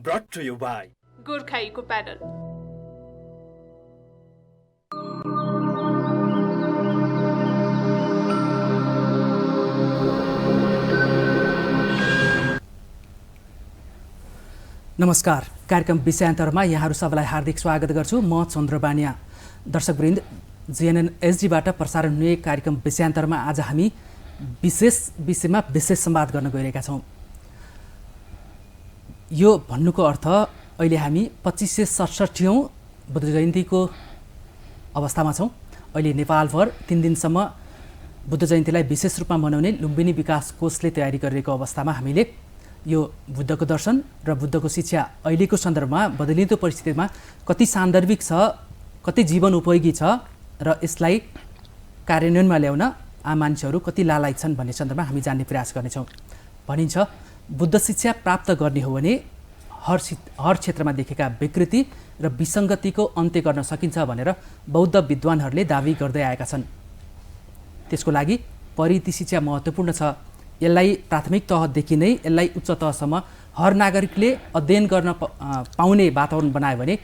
brought to you by गोर्खाईको paddle. नमस्कार, कार्यक्रम विषयान्तरमा यहाँहरू सबैलाई हार्दिक स्वागत गर्छु। म चन्द्र बानिया। दर्शकवृन्द, जिएनएन एसडीबाट प्रसारण हुने कार्यक्रम विषयान्तरमा आज हामी विशेष विषयमा विशेष संवाद गर्न गइरहेका छौँ। यो भन्नुको अर्थ अहिले हामी 2567औं बुद्ध जयन्तीको अवस्थामा छौँ। अहिले नेपालभर 3 दिनसम्म बुद्ध जयन्तीलाई विशेष रूपमा मनाउने लुम्बिनी विकास कोषले तयारी गरिरहेको अवस्थामा हामीले यो बुद्धको दर्शन र बुद्धको शिक्षा अहिलेको सन्दर्भमा बदलिँदो परिस्थितिमा कति सान्दर्भिक छ, कति जीवन उपयोगी छ र यसलाई कार्यान्वयनमा ल्याउन आम मान्छेहरू कति लालायित छन् भन्ने सन्दर्भमा हामी जान्ने प्रयास गर्नेछौँ। भनिन्छ बुद्ध शिक्षा प्राप्त गर्ने हो भने हर क्षेत्रमा देखेका विकृति र विसङ्गतिको अन्त्य गर्न सकिन्छ भनेर बौद्ध विद्वानहरूले दावी गर्दै आएका छन्। त्यसको लागि परिधि शिक्षा महत्त्वपूर्ण छ। यसलाई प्राथमिक तहदेखि नै यसलाई उच्च तहसम्म हर नागरिकले अध्ययन गर्न पाउने वातावरण बनायो भने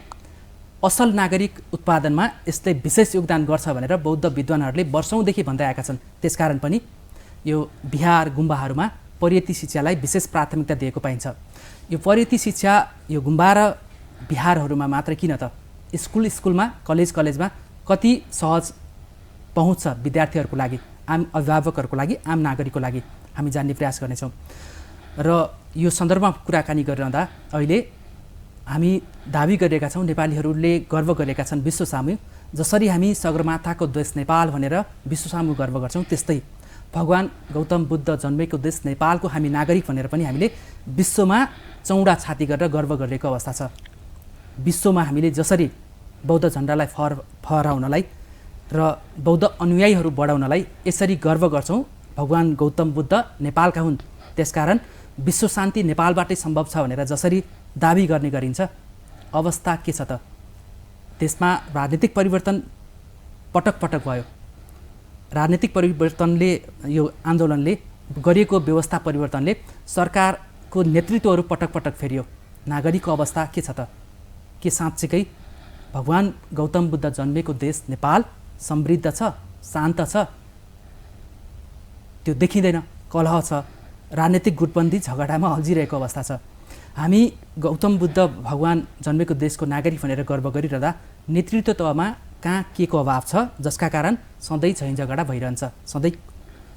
असल नागरिक उत्पादनमा यसले विशेष योगदान गर्छ भनेर बौद्ध विद्वानहरूले वर्षौँदेखि भन्दै आएका छन्। त्यसकारण पनि यो बिहार गुम्बाहरूमा परिधि शिक्षालाई विशेष प्राथमिकता दिएको पाइन्छ। यो परिधि शिक्षा यो गुम्बा र बिहारहरूमा मात्र किन त, स्कुलमा कलेजमा कति सहज पहुँच छ विद्यार्थीहरूको लागि, आम अभिभावकहरूको लागि, आम नागरिकको लागि हामी जान्ने प्रयास गर्नेछौँ। र यो सन्दर्भमा कुराकानी गरिरहँदा अहिले हामी दावी गरिरहेका छौँ, नेपालीहरूले गर्व गरेका छन् विश्वसामु। जसरी हामी सगरमाथाको देश नेपाल भनेर विश्वसामु गर्व गर्छौँ, त्यस्तै भगवान गौतम बुद्ध जन्मेको देश नेपालको हामी नागरिक भनेर पनि हामीले विश्वमा चौडा छाती गरेर गर्व गरिरहेको अवस्था छ। विश्वमा हामीले जसरी बौद्ध झन्डालाई फहराउनलाई र बौद्ध अनुयायीहरू बढाउनलाई यसरी गर्व गर्छौँ, भगवान गौतम बुद्ध नेपालका हुन्, त्यसकारण विश्व शान्ति नेपालबाटै सम्भव छ भनेर जसरी दावी गर्ने गरिन्छ, अवस्था के छ त? देशमा राजनीतिक परिवर्तन पटक पटक भयो। राजनीतिक परिवर्तनले, यो आन्दोलनले गरिएको व्यवस्था परिवर्तनले सरकारको नेतृत्वहरू पटक पटक फेरियो। नागरिकको अवस्था के छ त? के साँच्चीकै भगवान गौतम बुद्ध जन्मेको देश नेपाल समृद्ध छ, शान्त छ? त्यो देखिँदैन। कलह छ, राजनीतिक गुटबन्दी झगडामा अल्झिरहेको अवस्था छ। हामी गौतम बुद्ध भगवान जन्मेको देशको नागरिक भनेर गर्व गरिरहँदा नेतृत्व तहमा कहाँ के को अभाव छ, जसका कारण सधैँ झैँ झगडा भइरहन्छ।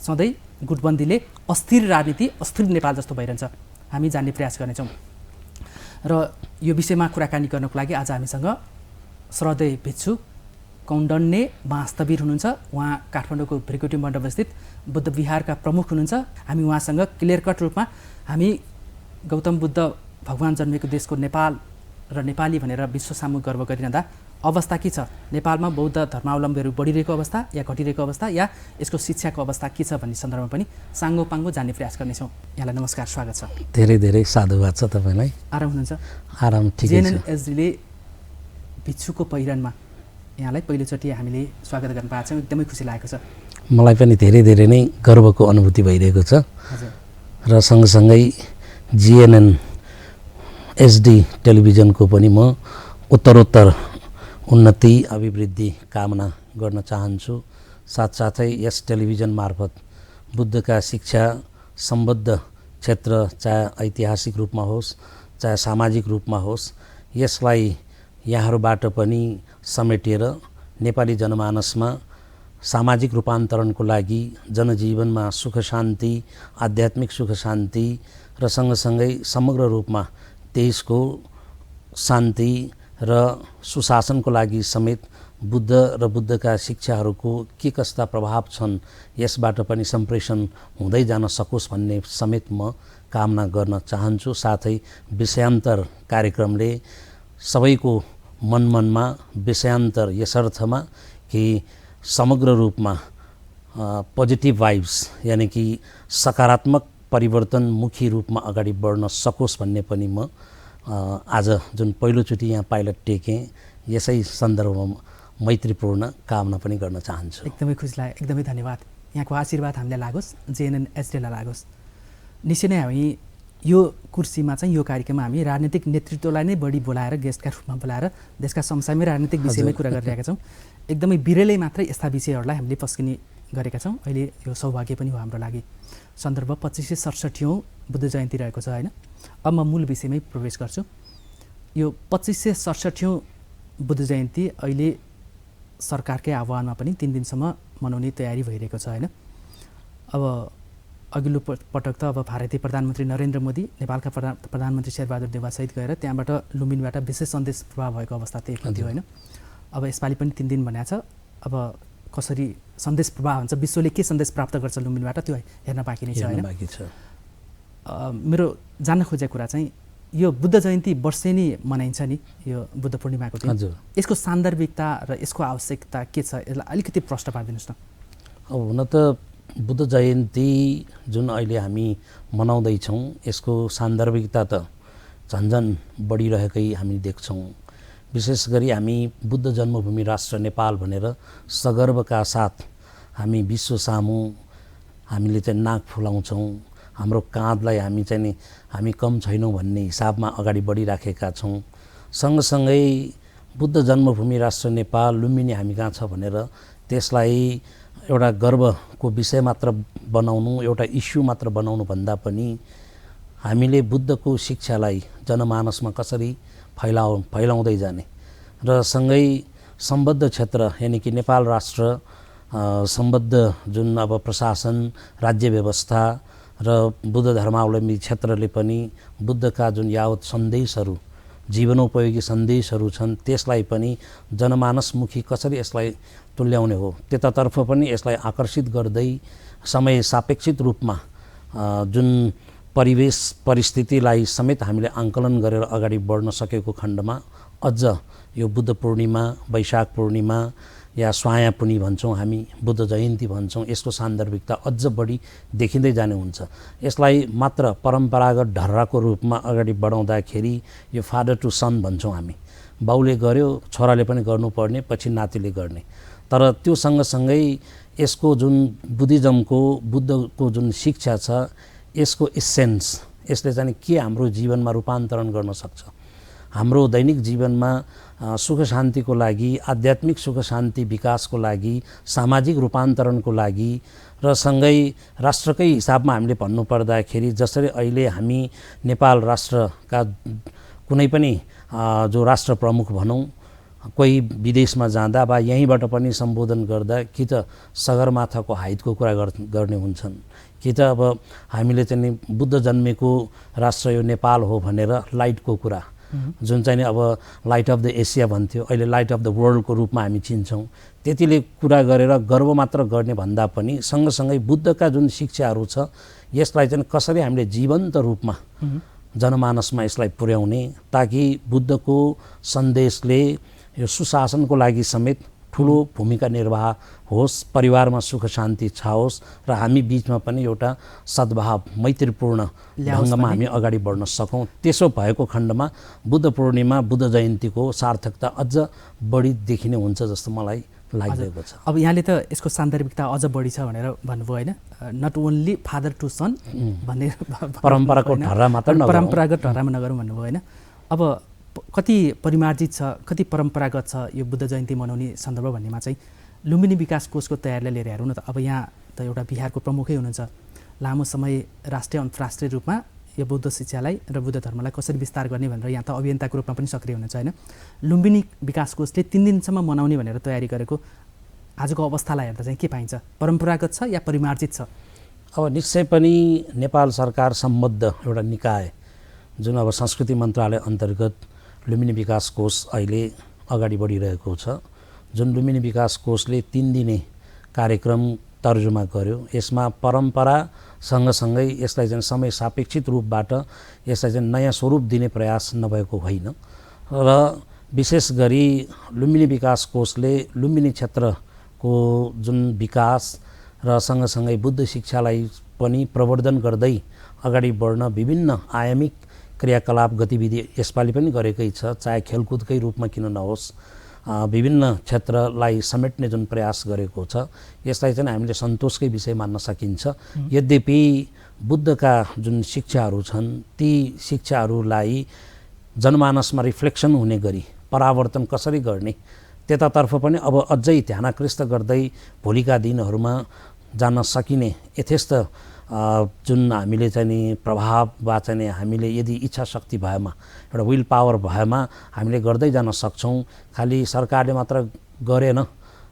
सधैँ गुटबन्दीले अस्थिर राजनीति, अस्थिर नेपाल जस्तो भइरहन्छ। हामी जान्ने प्रयास गर्नेछौँ। र यो विषयमा कुराकानी गर्नको लागि आज हामीसँग श्रद्धेय भिक्षु कौण्डन्य महास्तवीर हुनुहुन्छ। उहाँ काठमाडौँको भृकुटी मण्डप स्थित बुद्ध विहारका प्रमुख हुनुहुन्छ। हामी उहाँसँग क्लियर कट रूपमा हामी गौतम बुद्ध भगवान जन्मेको देशको नेपाल र नेपाली भनेर विश्वसामु गर्व गरिरहँदा अवस्था के छ, नेपालमा बौद्ध धर्मावलम्बीहरू बढिरहेको अवस्था या घटिरहेको अवस्था या यसको शिक्षाको अवस्था के छ भन्ने सन्दर्भमा पनि साङ्गो पाङ्गो जान्ने प्रयास गर्नेछौँ। यहाँलाई नमस्कार, स्वागत छ। धेरै धेरै साधुवाद छ तपाईँलाई। आराम हुनुहुन्छ? आराम, ठिकै छ। जिएनएन एसडीले भिक्षुको पहिरनमा यहाँलाई पहिलोचोटि हामीले स्वागत गर्न पाएको छौँ, एकदमै खुसी लागेको छ। मलाई पनि धेरै धेरै नै गर्वको अनुभूति भइरहेको छ। र सँगसँगै जिएनएन एसडी टेलिभिजनको पनि म उत्तरोत्तर उन्नति अभिवृद्धि कामना गर्न चाहन्छु। साथसाथै यस टेलिभिजन मार्फत बुद्धका शिक्षा सम्बद्ध क्षेत्र, चाहे ऐतिहासिक रूपमा होस् चाहे सामाजिक रूपमा होस्, यसलाई यहाँहरूबाट पनि समेटेर नेपाली जनमानसमा सामाजिक रूपान्तरणको लागि, जनजीवनमा सुख शान्ति, आध्यात्मिक सुख शान्ति र सँगसँगै समग्र रूपमा देशको शान्ति र सुशासनको लागि समेत बुद्ध र बुद्धका शिक्षाहरूको के कस्ता प्रभाव छन्, यसबाट पनि सम्प्रेषण हुँदै जान सकोस् भन्ने समेत म कामना गर्न चाहन्छु। साथै विषयान्तर कार्यक्रमले सबैको मनमा विषयान्तर यसर्थमा कि समग्र रूपमा पोजिटिभ भाइब्स, यानि कि सकारात्मक परिवर्तनमुखी रूपमा अगाडि बढ्न सकोस् भन्ने पनि म आज जुन पहिलोचोटि यहाँ पाइलट टेकेँ, यसै सन्दर्भमा मैत्रीपूर्ण कामना पनि गर्न चाहन्छु। एकदमै खुसी लाग्यो, एकदमै धन्यवाद। यहाँको आशीर्वाद हामीलाई लागोस्, जिएनएन एसडीलाई लागोस्। निश्चय नै हामी यो कुर्सीमा चाहिँ यो कार्यक्रममा हामी राजनीतिक नेतृत्वलाई नै बढी बोलाएर गेस्टका रूपमा बोलाएर देशका समसामयिक राजनीतिक विषयमै कुरा गरिरहेका छौँ। एकदमै बिरलै मात्रै यस्ता विषयहरूलाई हामीले पस्किने गरेका छौँ। अहिले यो सौभाग्य पनि हो हाम्रो लागि। सन्दर्भ 2567औं बुद्ध जयन्ती रहेको छ होइन। अब म मूल विषयमै प्रवेश गर्छु। यो 2567औं बुद्ध जयन्ती अहिले सरकारकै आह्वानमा पनि 3 दिनसम्म मनाउने तयारी भइरहेको छ होइन। अब अघिल्लो पटक त अब भारतीय प्रधानमन्त्री नरेन्द्र मोदी नेपालका प्रधानमन्त्री शेरबहादुर देउवासहित गएर त्यहाँबाट लुम्बिनीबाट विशेष सन्देश प्रवाह भएको अवस्था थियो होइन। अब यसपालि पनि 3 दिन भनेको छ। अब कसरी सन्देश प्रवाह हुन्छ, विश्वले के सन्देश प्राप्त गर्छ लुम्बिनीबाट, त्यो हेर्न बाँकी नै छ होइन। मेरो जान्न खोजेको कुरा चाहिँ यो बुद्ध जयन्ती वर्षेनी मनाइन्छ नि, यो बुद्ध पूर्णिमाको दिन, यसको सान्दर्भिकता र यसको आवश्यकता के छ, यसलाई अलिकति प्रश्न पारिदिनुहोस् न। अब हुन त बुद्ध जयन्ती जुन अहिले हामी मनाउँदैछौँ यसको सान्दर्भिकता त झन्झन बढिरहेकै हामी देख्छौँ। विशेष गरी हामी बुद्ध जन्मभूमि राष्ट्र नेपाल भनेर सगर्वका साथ हामी विश्व सामु हामीले चाहिँ नाक फुलाउँछौँ। हाम्रो काँधलाई हामी चाहिँ नि हामी कम छैनौँ भन्ने हिसाबमा अगाडि बढिराखेका छौँ। सँगसँगै बुद्ध जन्मभूमि राष्ट्र नेपाल लुम्बिनी हामी कहाँ छ भनेर त्यसलाई एउटा गर्वको विषय मात्र बनाउनु, एउटा इस्यु मात्र बनाउनु भन्दा पनि हामीले बुद्धको शिक्षालाई जनमानसमा कसरी फैलाउँदै जाने र सँगै सम्बद्ध क्षेत्र यानि कि नेपाल राष्ट्र सम्बद्ध जुन अब प्रशासन, राज्य व्यवस्था र बुद्ध धर्मावलम्बी क्षेत्रले पनि बुद्धका जुन यावत सन्देशहरू, जीवनोपयोगी सन्देशहरू छन् त्यसलाई पनि जनमानसमुखी कसरी यसलाई तुल्याउने हो, त्यतातर्फ पनि यसलाई आकर्षित गर्दै समय सापेक्षित रूपमा जुन परिवेश परिस्थितिलाई समेत हामीले आङ्कलन गरेर अगाडि बढ्न सकेको खण्डमा अझ यो बुद्ध पूर्णिमा, वैशाख पूर्णिमा या स्वाया पुनी भन्छौँ हामी, बुद्ध जयन्ती भन्छौँ, यसको सान्दर्भिकता अझ बढी देखिँदै जाने हुन्छ। यसलाई मात्र परम्परागत ढर्राको रूपमा अगाडि बढाउँदाखेरि यो फादर टु सन भन्छौँ हामी, बाउले गर्यो छोराले पनि गर्नुपर्ने, पछि नातिले गर्ने। तर त्यो सँगसँगै यसको जुन बुद्धिज्मको बुद्धको जुन शिक्षा छ यसको इसेन्स, यसले चाहिँ के हाम्रो जीवनमा रूपान्तरण गर्न सक्छ, हाम्रो दैनिक जीवनमा सुख शान्तिको लागि, आध्यात्मिक सुख शान्ति विकासको लागि, सामाजिक रूपान्तरणको लागि र सँगै राष्ट्रकै हिसाबमा हामीले भन्नुपर्दाखेरि जसरी अहिले हामी नेपाल राष्ट्रका कुनै पनि जो राष्ट्र प्रमुख भनौँ कोही विदेशमा जाँदा वा यहीँबाट पनि सम्बोधन गर्दा कि त सगरमाथाको हाइटको कुरा गर्ने हुन्छन्, कि त अब हामीले चाहिँ बुद्ध जन्मेको राष्ट्र यो नेपाल हो भनेर लाइटको कुरा जुन चाहिँ अब लाइट अफ द एसिया भन्थ्यो अहिले लाइट अफ द वर्ल्डको रूपमा हामी चिन्छौँ, त्यतिले कुरा गरेर गर्व मात्र गर्ने भन्दा पनि सँगसँगै बुद्धका जुन शिक्षाहरू छ यसलाई चाहिँ कसरी हामीले जीवन्त रूपमा जनमानसमा यसलाई पुर्याउने ताकि बुद्धको सन्देशले यो सुशासनको लागि समेत ठुलो भूमिका निर्वाह होस्, परिवारमा सुख शान्ति छाओस् र हामी बिचमा पनि एउटा सद्भाव मैत्रीपूर्ण ढङ्गमा हामी अगाडि बढ्न सकौँ। त्यसो भएको खण्डमा बुद्ध पूर्णिमा, बुद्ध जयन्तीको सार्थकता अझ बढी देखिने हुन्छ जस्तो मलाई लागिरहेको छ। अब यहाँले त यसको सान्दर्भिकता अझ बढी छ भनेर भन्नुभयो होइन, नट ओन्ली फादर टु सन भन्ने परम्पराको ढर्रा मात्र नगरौँ, परम्परागत ढर्रामा नगरौँ भन्नुभयो होइन। अब कति परिमार्जित छ, कति परम्परागत छ यो बुद्ध जयन्ती मनाउने सन्दर्भ भन्नेमा चाहिँ लुम्बिनी विकास कोषको तयारीलाई लिएर हेरौँ न त। अब यहाँ त एउटा बिहारको प्रमुखै हुनुहुन्छ, लामो समय राष्ट्रिय अन्तर्राष्ट्रिय रूपमा यो बुद्ध शिक्षालाई र बुद्ध धर्मलाई कसरी विस्तार गर्ने भनेर यहाँ त अभियन्ताको रूपमा पनि सक्रिय हुनुहुन्छ होइन। लुम्बिनी विकास कोषले 3 दिनसम्म मनाउने भनेर तयारी गरेको आजको अवस्थालाई हेर्दा चाहिँ के पाइन्छ, परम्परागत छ या परिमार्जित छ? अब निश्चय पनि नेपाल सरकार सम्बद्ध एउटा निकाय जुन अब संस्कृति मन्त्रालय अन्तर्गत लुम्बिनी विकास कोष अहिले अगाडि बढिरहेको छ, जुन लुम्बिनी विकास कोषले 3 दिने कार्यक्रम तर्जुमा गर्यो। यसमा परम्परा सँगसँगै यसलाई चाहिँ समय सापेक्षित रूपबाट यसलाई चाहिँ नयाँ स्वरूप दिने प्रयास नभएको होइन र विशेष गरी लुम्बिनी विकास कोषले लुम्बिनी क्षेत्रको जुन विकास र सँगसँगै बुद्ध शिक्षालाई पनि प्रवर्धन गर्दै अगाडि बढ्न विभिन्न आयामिक क्रियाकलाप गतिविधि यसपालि पनि गरेकै छ, चाहे खेलकुदकै रूपमा किन नहोस्, विभिन्न क्षेत्रलाई समेट्ने जुन प्रयास गरेको छ यसलाई चाहिँ हामीले सन्तोषकै विषय मान्न सकिन्छ। यद्यपि बुद्धका जुन शिक्षाहरू छन् ती शिक्षाहरूलाई जनमानसमा रिफ्लेक्सन हुने गरी परावर्तन कसरी गर्ने त्यतातर्फ पनि अब अझै ध्यानाकृष्ट गर्दै भोलिका दिनहरूमा जान सकिने यथेष्ट जुन हामीले चाहिँ नि प्रभाव वा चाहिँ नि हामीले यदि इच्छा शक्ति भएमा एउटा विल पावर भएमा हामीले गर्दै जान सक्छौँ। खालि सरकारले मात्र गरेन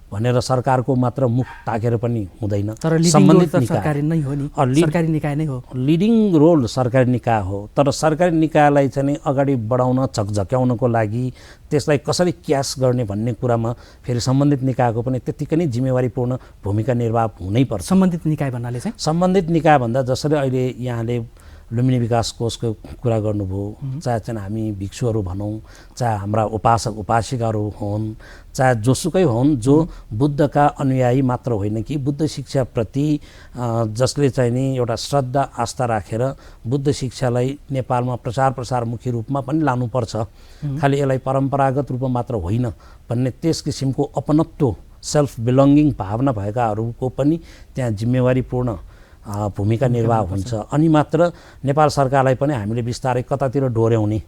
भनेर सरकारको मात्र मुख ताकेर पनि हुँदैन। तर सम्बन्धित सरकारी नै हो नि, सरकारी निकाय नै हो, लिडिङ रोल सरकारी निकाय हो। तर सरकारी निकायलाई चाहिँ अगाडि बढाउन झकझक्याउनको लागि त्यसलाई कसरी क्यास गर्ने भन्ने कुरामा फेरि सम्बन्धित निकायको पनि त्यत्तिकै नै जिम्मेवारीपूर्ण भूमिका निर्वाह हुनैपर्छ। सम्बन्धित निकाय भन्नाले चाहिँ सम्बन्धित निकाय भन्दा जसरी अहिले यहाँले लुम्बिनी विकास कोषको कुरा गर्नुभयो, चाहे चाहिँ हामी भिक्षुहरू भनौँ, चाहे हाम्रा उपासक उपासिकाहरू हुन्, चाहे जोसुकै हुन्, जो बुद्धका अनुयायी मात्र होइन कि बुद्ध शिक्षाप्रति जसले चाहिँ नि एउटा श्रद्धा आस्था राखेर बुद्ध शिक्षालाई नेपालमा प्रचार प्रसारमुखी रूपमा पनि लानुपर्छ, खालि यसलाई परम्परागत रूपमा मात्र होइन भन्ने त्यस किसिमको अपनत्व सेल्फ बिलोङ्गिङ भावना भएकाहरूको पनि त्यहाँ जिम्मेवारीपूर्ण भूमिका निर्वाह हुन्छ। अनि मात्र नेपाल सरकारलाई पनि हामीले बिस्तारै कतातिर डोर्याउने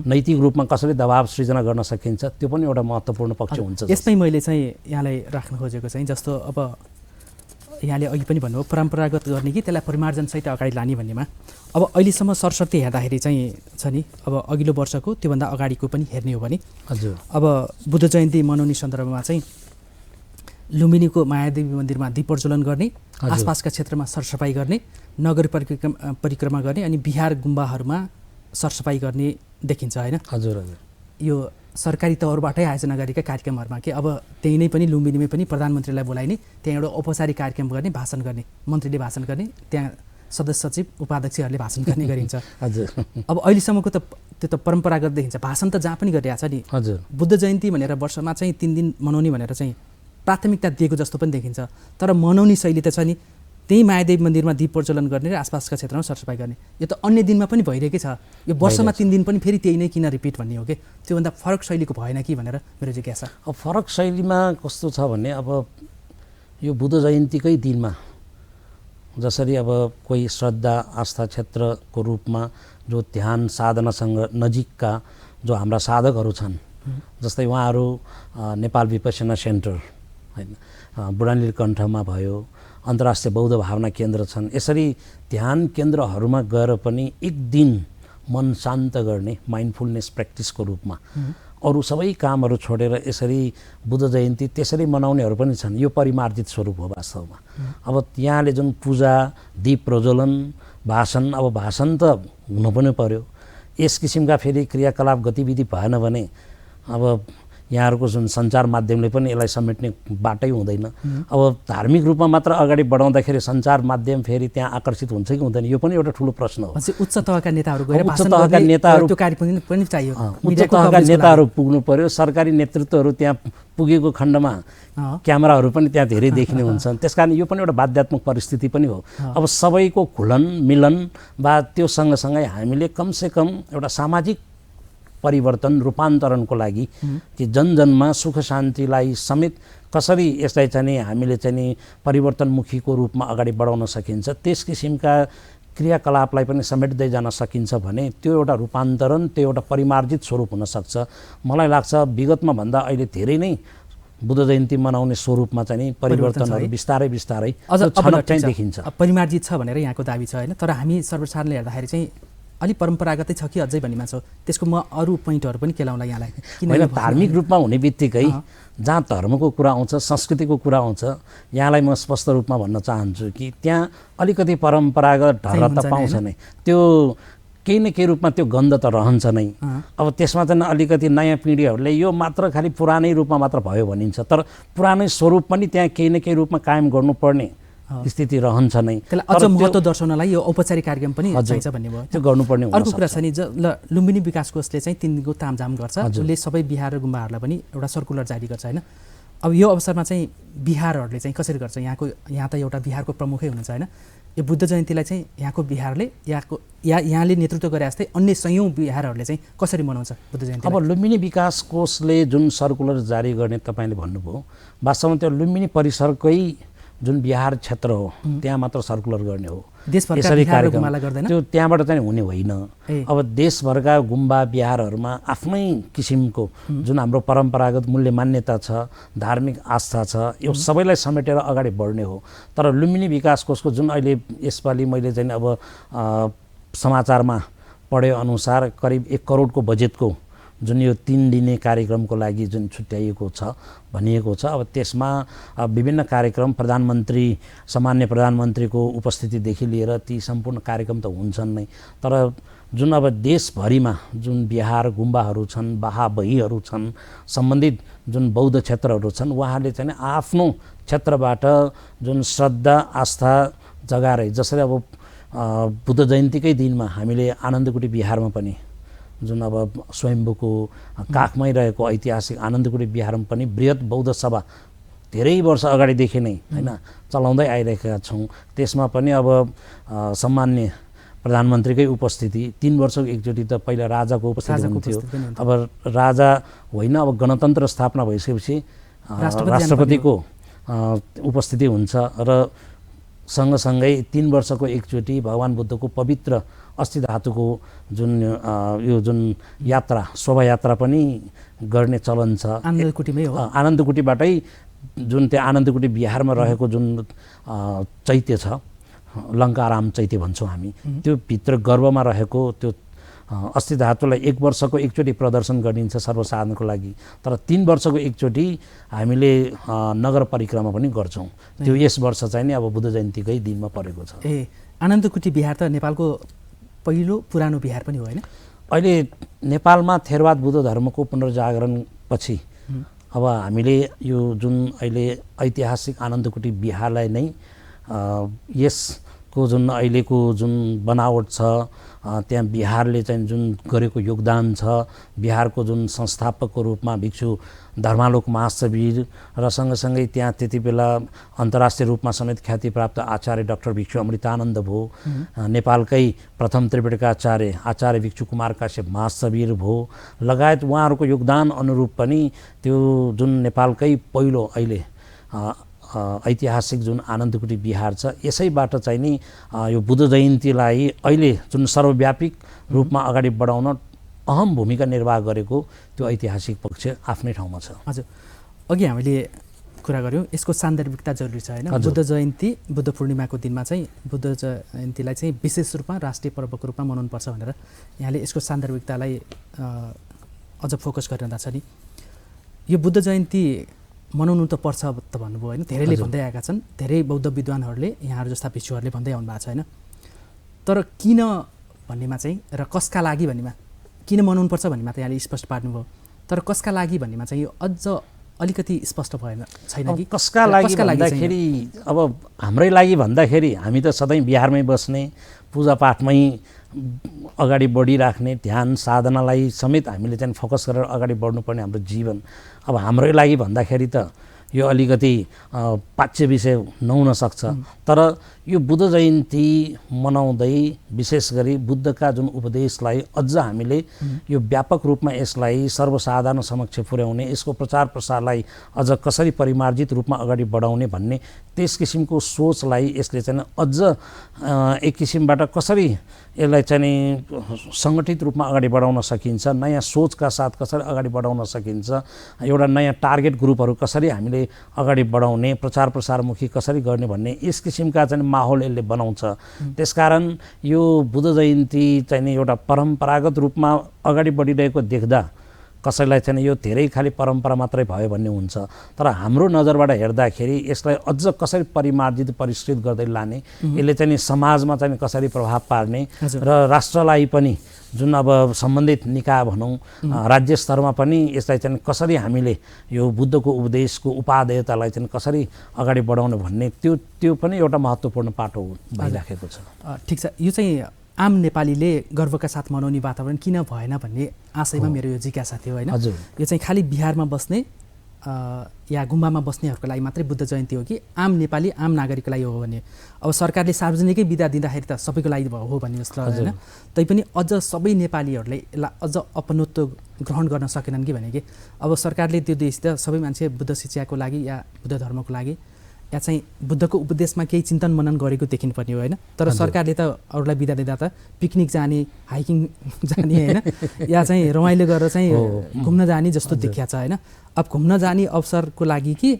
नैतिक रूपमा कसरी दबाव सृजना गर्न सकिन्छ त्यो पनि एउटा महत्त्वपूर्ण पक्ष हुन्छ। यसमै मैले चाहिँ यहाँलाई राख्न खोजेको चाहिँ जस्तो अब यहाँले अघि पनि भन्नुभयो परम्परागत गर्ने कि त्यसलाई परिमार्जनसहित अगाडि लाने भन्नेमा अब अहिलेसम्म सरस्वती हेर्दाखेरि चाहिँ छ नि अब अघिल्लो वर्षको त्योभन्दा अगाडिको पनि हेर्ने हो भने हजुर अब बुद्ध जयन्ती मनाउने सन्दर्भमा चाहिँ लुम्बिनीको मायादेवी मन्दिरमा दीप प्रज्वलन गर्ने, आसपासका क्षेत्रमा सरसफाइ गर्ने, नगर परिक्रमा गर्ने अनि बिहार गुम्बाहरूमा सरसफाइ गर्ने देखिन्छ होइन। हजुर हजुर यो सरकारी तौरबाटै आयोजना गरेका कार्यक्रमहरूमा कि अब त्यही नै पनि लुम्बिनीमै पनि प्रधानमन्त्रीलाई बोलाइने, त्यहाँ एउटा औपचारिक कार्यक्रम गर्ने, भाषण गर्ने, मन्त्रीले भाषण गर्ने, त्यहाँ सदस्य सचिव उपाध्यक्षहरूले भाषण गर्ने गरिन्छ। हजुर अब अहिलेसम्मको त त्यो त परम्परागत देखिन्छ, भाषण त जहाँ पनि गरिरहेको छ नि। हजुर बुद्ध जयन्ती भनेर वर्षमा चाहिँ 3 दिन मनाउने भनेर चाहिँ प्राथमिकता दिएको जस्तो पनि देखिन्छ। तर मनाउने शैली त छ नि त्यही मायादेवी मन्दिरमा दीप प्रज्वलन गर्ने र आसपासका क्षेत्रमा सरसफाइ गर्ने। यो त अन्य दिनमा पनि भइरहेकै छ, यो वर्षमा 3 दिन पनि फेरि त्यही नै किन रिपिट भन्ने हो कि त्योभन्दा फरक शैलीको भएन कि भनेर मेरो जिज्ञासा। अब फरक शैलीमा कस्तो छ भने अब यो बुद्ध जयन्तीकै दिनमा जसरी अब कोही श्रद्धा आस्था क्षेत्रको रूपमा जो ध्यान साधनासँग नजिकका जो हाम्रा साधकहरू छन्, जस्तै उहाँहरू नेपाल विपश्यना सेन्टर होइन, बुढानीलकण्ठमा भयो, अन्तर्राष्ट्रिय बौद्ध भावना केन्द्र छन्, यसरी ध्यान केन्द्रहरूमा गएर पनि एक दिन मन शान्त गर्ने माइन्डफुलनेस प्र्याक्टिसको रूपमा अरू सबै कामहरू छोडेर यसरी बुद्ध जयन्ती त्यसरी मनाउनेहरू पनि छन्। यो परिमार्जित स्वरूप हो वास्तवमा। अब यहाँले जुन पूजा, दीप प्रज्वलन, भाषण, अब भाषण त हुन पनि पर्यो। यस किसिमका फेरि क्रियाकलाप गतिविधि भएन भने अब यहाँहरूको जुन सञ्चार माध्यमले पनि यसलाई समेट्ने बाटै हुँदैन। अब धार्मिक रूपमा मात्र अगाडि बढाउँदाखेरि सञ्चार माध्यम फेरि त्यहाँ आकर्षित हुन्छ कि हुँदैन, यो पनि एउटा ठुलो प्रश्न हो। उच्च तहका नेताहरू गएर उच्च तहका नेताहरू त्यो कार्यक्रम पनि चाहियो, उच्च तहका नेताहरू पुग्नु पर्यो। सरकारी नेतृत्वहरू त्यहाँ पुगेको खण्डमा क्यामेराहरू पनि त्यहाँ धेरै देखिने हुन्छन्। त्यसकारण यो पनि एउटा बाध्यात्मक परिस्थिति पनि हो। अब सबैको खुलन मिलन वा त्यो सँगसँगै हामीले कमसेकम एउटा सामाजिक परिवर्तन रूपान्तरणको लागि कि जनजनमा सुख शान्तिलाई समेत कसरी यसलाई चाहिँ हामीले चाहिँ परिवर्तनमुखीको रूपमा अगाडि बढाउन सकिन्छ, त्यस किसिमका क्रियाकलापलाई पनि समेट्दै जान सकिन्छ भने त्यो एउटा रूपान्तरण, त्यो एउटा परिमार्जित स्वरूप हुनसक्छ। मलाई लाग्छ विगतमा भन्दा अहिले धेरै नै बुद्ध जयन्ती मनाउने स्वरूपमा चाहिँ परिवर्तनहरू बिस्तारै बिस्तारै छनक चाहिँ देखिन्छ। परिमार्जित छ भनेर यहाँको दाबी छ होइन, तर हामी सर्वसाधारणले हेर्दाखेरि चाहिँ अलि परम्परागतै छ कि अझै भन्नेमा छ। त्यसको म अरू पोइन्टहरू पनि केलाउँला यहाँलाई। होइन, धार्मिक रूपमा हुने बित्तिकै जहाँ धर्मको कुरा आउँछ, संस्कृतिको कुरा आउँछ, यहाँलाई म स्पष्ट रूपमा भन्न चाहन्छु कि त्यहाँ अलिकति परम्परागत ढर्रा त पाउँछ नै, त्यो केही न केही रूपमा त्यो गन्ध त रहन्छ नै। अब त्यसमा चाहिँ अलिकति नयाँ पिँढीहरूले यो मात्र खालि पुरानै रूपमा मात्र भयो भनिन्छ, तर पुरानै स्वरूप पनि त्यहाँ केही न केही रूपमा कायम गर्नुपर्ने स्थिति रहन्छ नै। त्यसलाई अझ महत्त्व दर्शाउनलाई यो औपचारिक कार्यक्रम पनि चाहिन्छ भन्ने भयो। त्यो गर्नुपर्ने हुन्छ। अर्को कुरा छ नि, लुम्बिनी विकास कोषले चाहिँ 3 दिनको तामझाम गर्छ, उसले सबै बिहार र गुम्बाहरूलाई पनि एउटा सर्कुलर जारी गर्छ होइन। अब यो अवसरमा चाहिँ बिहारहरूले चाहिँ कसरी गर्छ? यहाँ त एउटा बिहारको प्रमुखै हुनुहुन्छ होइन। यो बुद्ध जयन्तीलाई चाहिँ यहाँको बिहारले यहाँले नेतृत्व गरे जस्तै अन्य सयौँ बिहारहरूले चाहिँ कसरी मनाउँछ बुद्ध जयन्ती? अब लुम्बिनी विकास कोषले जुन सर्कुलर जारी गर्ने तपाईँले भन्नुभयो, वास्तवमा त्यो लुम्बिनी परिसरकै जुन बिहार क्षेत्र हो त्यहाँ मात्र सर्कुलर गर्ने हो। देशभरका यसरी बिहार र कार्यक्रम गुम्बालाई गर्दैन? त्यो त्यहाँबाट चाहिँ हुने होइन। ए। अब देशभरका गुम्बा बिहारहरूमा आफ्नै किसिमको जुन हाम्रो परम्परागत मूल्य मान्यता छ, धार्मिक आस्था छ, यो सबैलाई समेटेर अगाडि बढ्ने हो। तर लुम्बिनी विकास कोषको जुन अहिले यसपालि मैले चाहिँ अब समाचारमा पढे अनुसार करिब 1 करोडको बजेटको जुन यो 3 दिने कार्यक्रमको लागि जुन छुट्याइएको छ भनिएको छ, अब त्यसमा विभिन्न कार्यक्रम प्रधानमन्त्री सामान्य प्रधानमन्त्रीको उपस्थितिदेखि लिएर ती सम्पूर्ण कार्यक्रम त हुन्छन् नै, तर जुन अब देशभरिमा जुन बिहार गुम्बाहरू छन्, बहाबहीहरू छन्, सम्बन्धित जुन बौद्ध क्षेत्रहरू छन्, उहाँले चाहिँ आफ्नो क्षेत्रबाट जुन श्रद्धा आस्था जगाएर, जसरी अब बुद्ध जयन्तीकै दिनमा हामीले आनन्दकुटी बिहारमा पनि जुन अब स्वयम्भूको काखमै रहेको ऐतिहासिक आनन्दकुटी बिहारमा पनि बृहत बौद्ध सभा धेरै वर्ष अगाडिदेखि नै हैन चलाउँदै आइरहेका छौँ। त्यसमा पनि अब सम्मान्य प्रधानमन्त्रीकै उपस्थिति 3 वर्षको एकचोटि त पहिला राजाको उपस्थिति हुन्थ्यो, अब राजा होइन, अब गणतन्त्र स्थापना भइसकेपछि राष्ट्रपतिको उपस्थिति हुन्छ र सँगसँगै 3 वर्षको एकचोटि भगवान बुद्धको पवित्र अस्ति धातुको जुन यो जुन यात्रा शोभायात्रा पनि गर्ने चलन छ। आनन्दकुटीमै हो, आनन्दकुटीबाटै जुन त्यहाँ आनन्दकुटी बिहारमा रहेको जुन चैत्य छ, लङ्काराम चैत्य भन्छौँ हामी, त्यो भित्र गर्भमा रहेको त्यो अस्ति धातुलाई 1 वर्षको एकचोटि प्रदर्शन गरिन्छ सर्वसाधारणको लागि, तर 3 वर्षको एकचोटि हामीले नगर परिक्रमा पनि गर्छौँ। त्यो यस वर्ष चाहिँ नि अब बुद्ध जयन्तीकै दिनमा परेको छ। ए, आनन्दकुटी बिहार त नेपालको पहिलो पुरानो बिहार पनि हो हैन? अहिले नेपालमा थेरवाद बुद्ध धर्मको पुनर्जागरण पछि अब हामीले यो जुन अहिले ऐतिहासिक आनन्दकुटी बिहारलाई नै यसको जुन अहिलेको जुन बनावट छ, त्यहाँ बिहारले चाहिँ जुन गरेको योगदान छ, बिहारको जुन संस्थापकको रूपमा भिक्षु धर्मालोक महासवीर र सँगसँगै त्यहाँ त्यति बेला अन्तर्राष्ट्रिय रूपमा समेत ख्यातिप्राप्त आचार्य डाक्टर भिक्षु अमृतानन्द भो, नेपालकै प्रथम त्रिपिटका आचार्य भिक्षु कुमार काश्यप महासवीर भो लगायत उहाँहरूको योगदान अनुरूप पनि त्यो जुन नेपालकै पहिलो अहिले ऐतिहासिक जुन आनन्दकुटी बिहार छ, यसैबाट चाहिँ नि यो बुद्ध जयन्तीलाई अहिले जुन सर्वव्यापी रूपमा अगाडि बढाउन अहम भूमिका निर्वाह गरेको त्यो ऐतिहासिक पक्ष आफ्नै ठाउँमा छ। हजुर, अघि हामीले कुरा गऱ्यौँ यसको सान्दर्भिकता जरुरी छ हैन? बुद्ध जयन्ती बुद्ध पूर्णिमाको दिनमा चाहिँ बुद्ध जयन्तीलाई चाहिँ विशेष रूपमा राष्ट्रिय पर्वको रूपमा मनाउनुपर्छ भनेर यहाँले यसको सान्दर्भिकतालाई अझ फोकस गरिरहँदा छ नि। यो बुद्ध जयन्ती मनाउनु त पर्छ त भन्नुभयो होइन, धेरैले भन्दै आएका छन्, धेरै बौद्ध विद्वानहरूले यहाँहरू जस्ता भिक्षुहरूले भन्दै आउनु भएको छ होइन। तर किन भन्नेमा चाहिँ र कसका लागि भन्नेमा, किन मनाउनुपर्छ भन्नेमा त यहाँले स्पष्ट पार्नुभयो, तर कसका लागि भन्नेमा चाहिँ यो अझ अलिकति स्पष्ट भएन छैन कि? कसका लागि भन्दाखेरि अब हाम्रै लागि भन्दाखेरि हामी त सधैँ बिहारमै बस्ने, पूजापाठमै अगाडि बढिराख्ने, ध्यान साधनालाई समेत हामीले चाहिँ फोकस गरेर अगाडि बढ्नुपर्ने हाम्रो जीवन। अब हाम्रै लागि भन्दाखेरि त यो अलिकति पाच्य विषय नहुन सक्छ, तर यो बुद्ध जयन्ती मनाउँदै विशेष गरी बुद्धका जुन उपदेशलाई अझ हामीले यो व्यापक रूपमा यसलाई सर्वसाधारण समक्ष पुर्याउने, यसको प्रचार प्रसारलाई अझ कसरी परिमार्जित रूपमा अगाडि बढाउने भन्ने त्यस किसिमको सोचलाई यसले चाहिँ अझ एक किसिमबाट कसरी यसलाई चाहिँ सङ्गठित रूपमा अगाडि बढाउन सकिन्छ, नयाँ सोचका साथ कसरी अगाडि बढाउन सकिन्छ, एउटा नयाँ टार्गेट ग्रुपहरू कसरी हामीले अगाडि बढाउने, प्रचार प्रसारमुखी कसरी गर्ने भन्ने यस किसिमका चाहिँ माहौल यसले बनाउँछ। त्यसकारण यो बुद्ध जयन्ती चाहिँ एउटा परम्परागत रूपमा अगाडि बढिरहेको देख्दा कसैलाई चाहिँ यो धेरै खालि परम्परा मात्रै भयो भन्ने हुन्छ, तर हाम्रो नजरबाट हेर्दाखेरि यसलाई अझ कसरी परिमार्जित परिष्कृत गर्दै लाने, यसले चाहिँ समाजमा चाहिँ कसरी प्रभाव पार्ने र राष्ट्रलाई पनि जुन अब सम्बन्धित निकाय भनौँ राज्य स्तरमा पनि यसलाई चाहिँ कसरी हामीले यो बुद्धको उपदेशको उपादेयतालाई चाहिँ कसरी अगाडि बढाउने भन्ने त्यो पनि एउटा महत्त्वपूर्ण पाटो भइराखेको छ। ठिक छ, यो चाहिँ आम नेपालीले गर्वका साथ मनाउने वातावरण किन भएन भन्ने आशयमा मेरो यो जिज्ञासा थियो होइन। यो चाहिँ खालि बिहारमा बस्ने या गुम्बामा बस्नेहरूको लागि मात्रै बुद्ध जयन्ती हो कि आम नेपाली आम नागरिकको लागि हो भने? अब सरकारले सार्वजनिकै बिदा दिँदाखेरि त सबैको लागि हो भन्ने जस्तो होइन, तैपनि अझ सबै नेपालीहरूले यसलाई अझ अपनत्व ग्रहण गर्न सकेनन् कि भने कि अब सरकारले त्यो देश त सबै मान्छे बुद्ध शिक्षाको लागि या बुद्ध धर्मको लागि या चाहिँ बुद्धको उपदेशमा केही चिन्तन मनन गरेको देखिनुपर्ने हो होइन। तर सरकारले त अरूलाई बिदा दिँदा त पिकनिक जाने, हाइकिङ जाने होइन, या चाहिँ रमाइलो गरेर चाहिँ घुम्न जाने जस्तो देखिया छ होइन। अब घुम्न जाने अवसरको लागि कि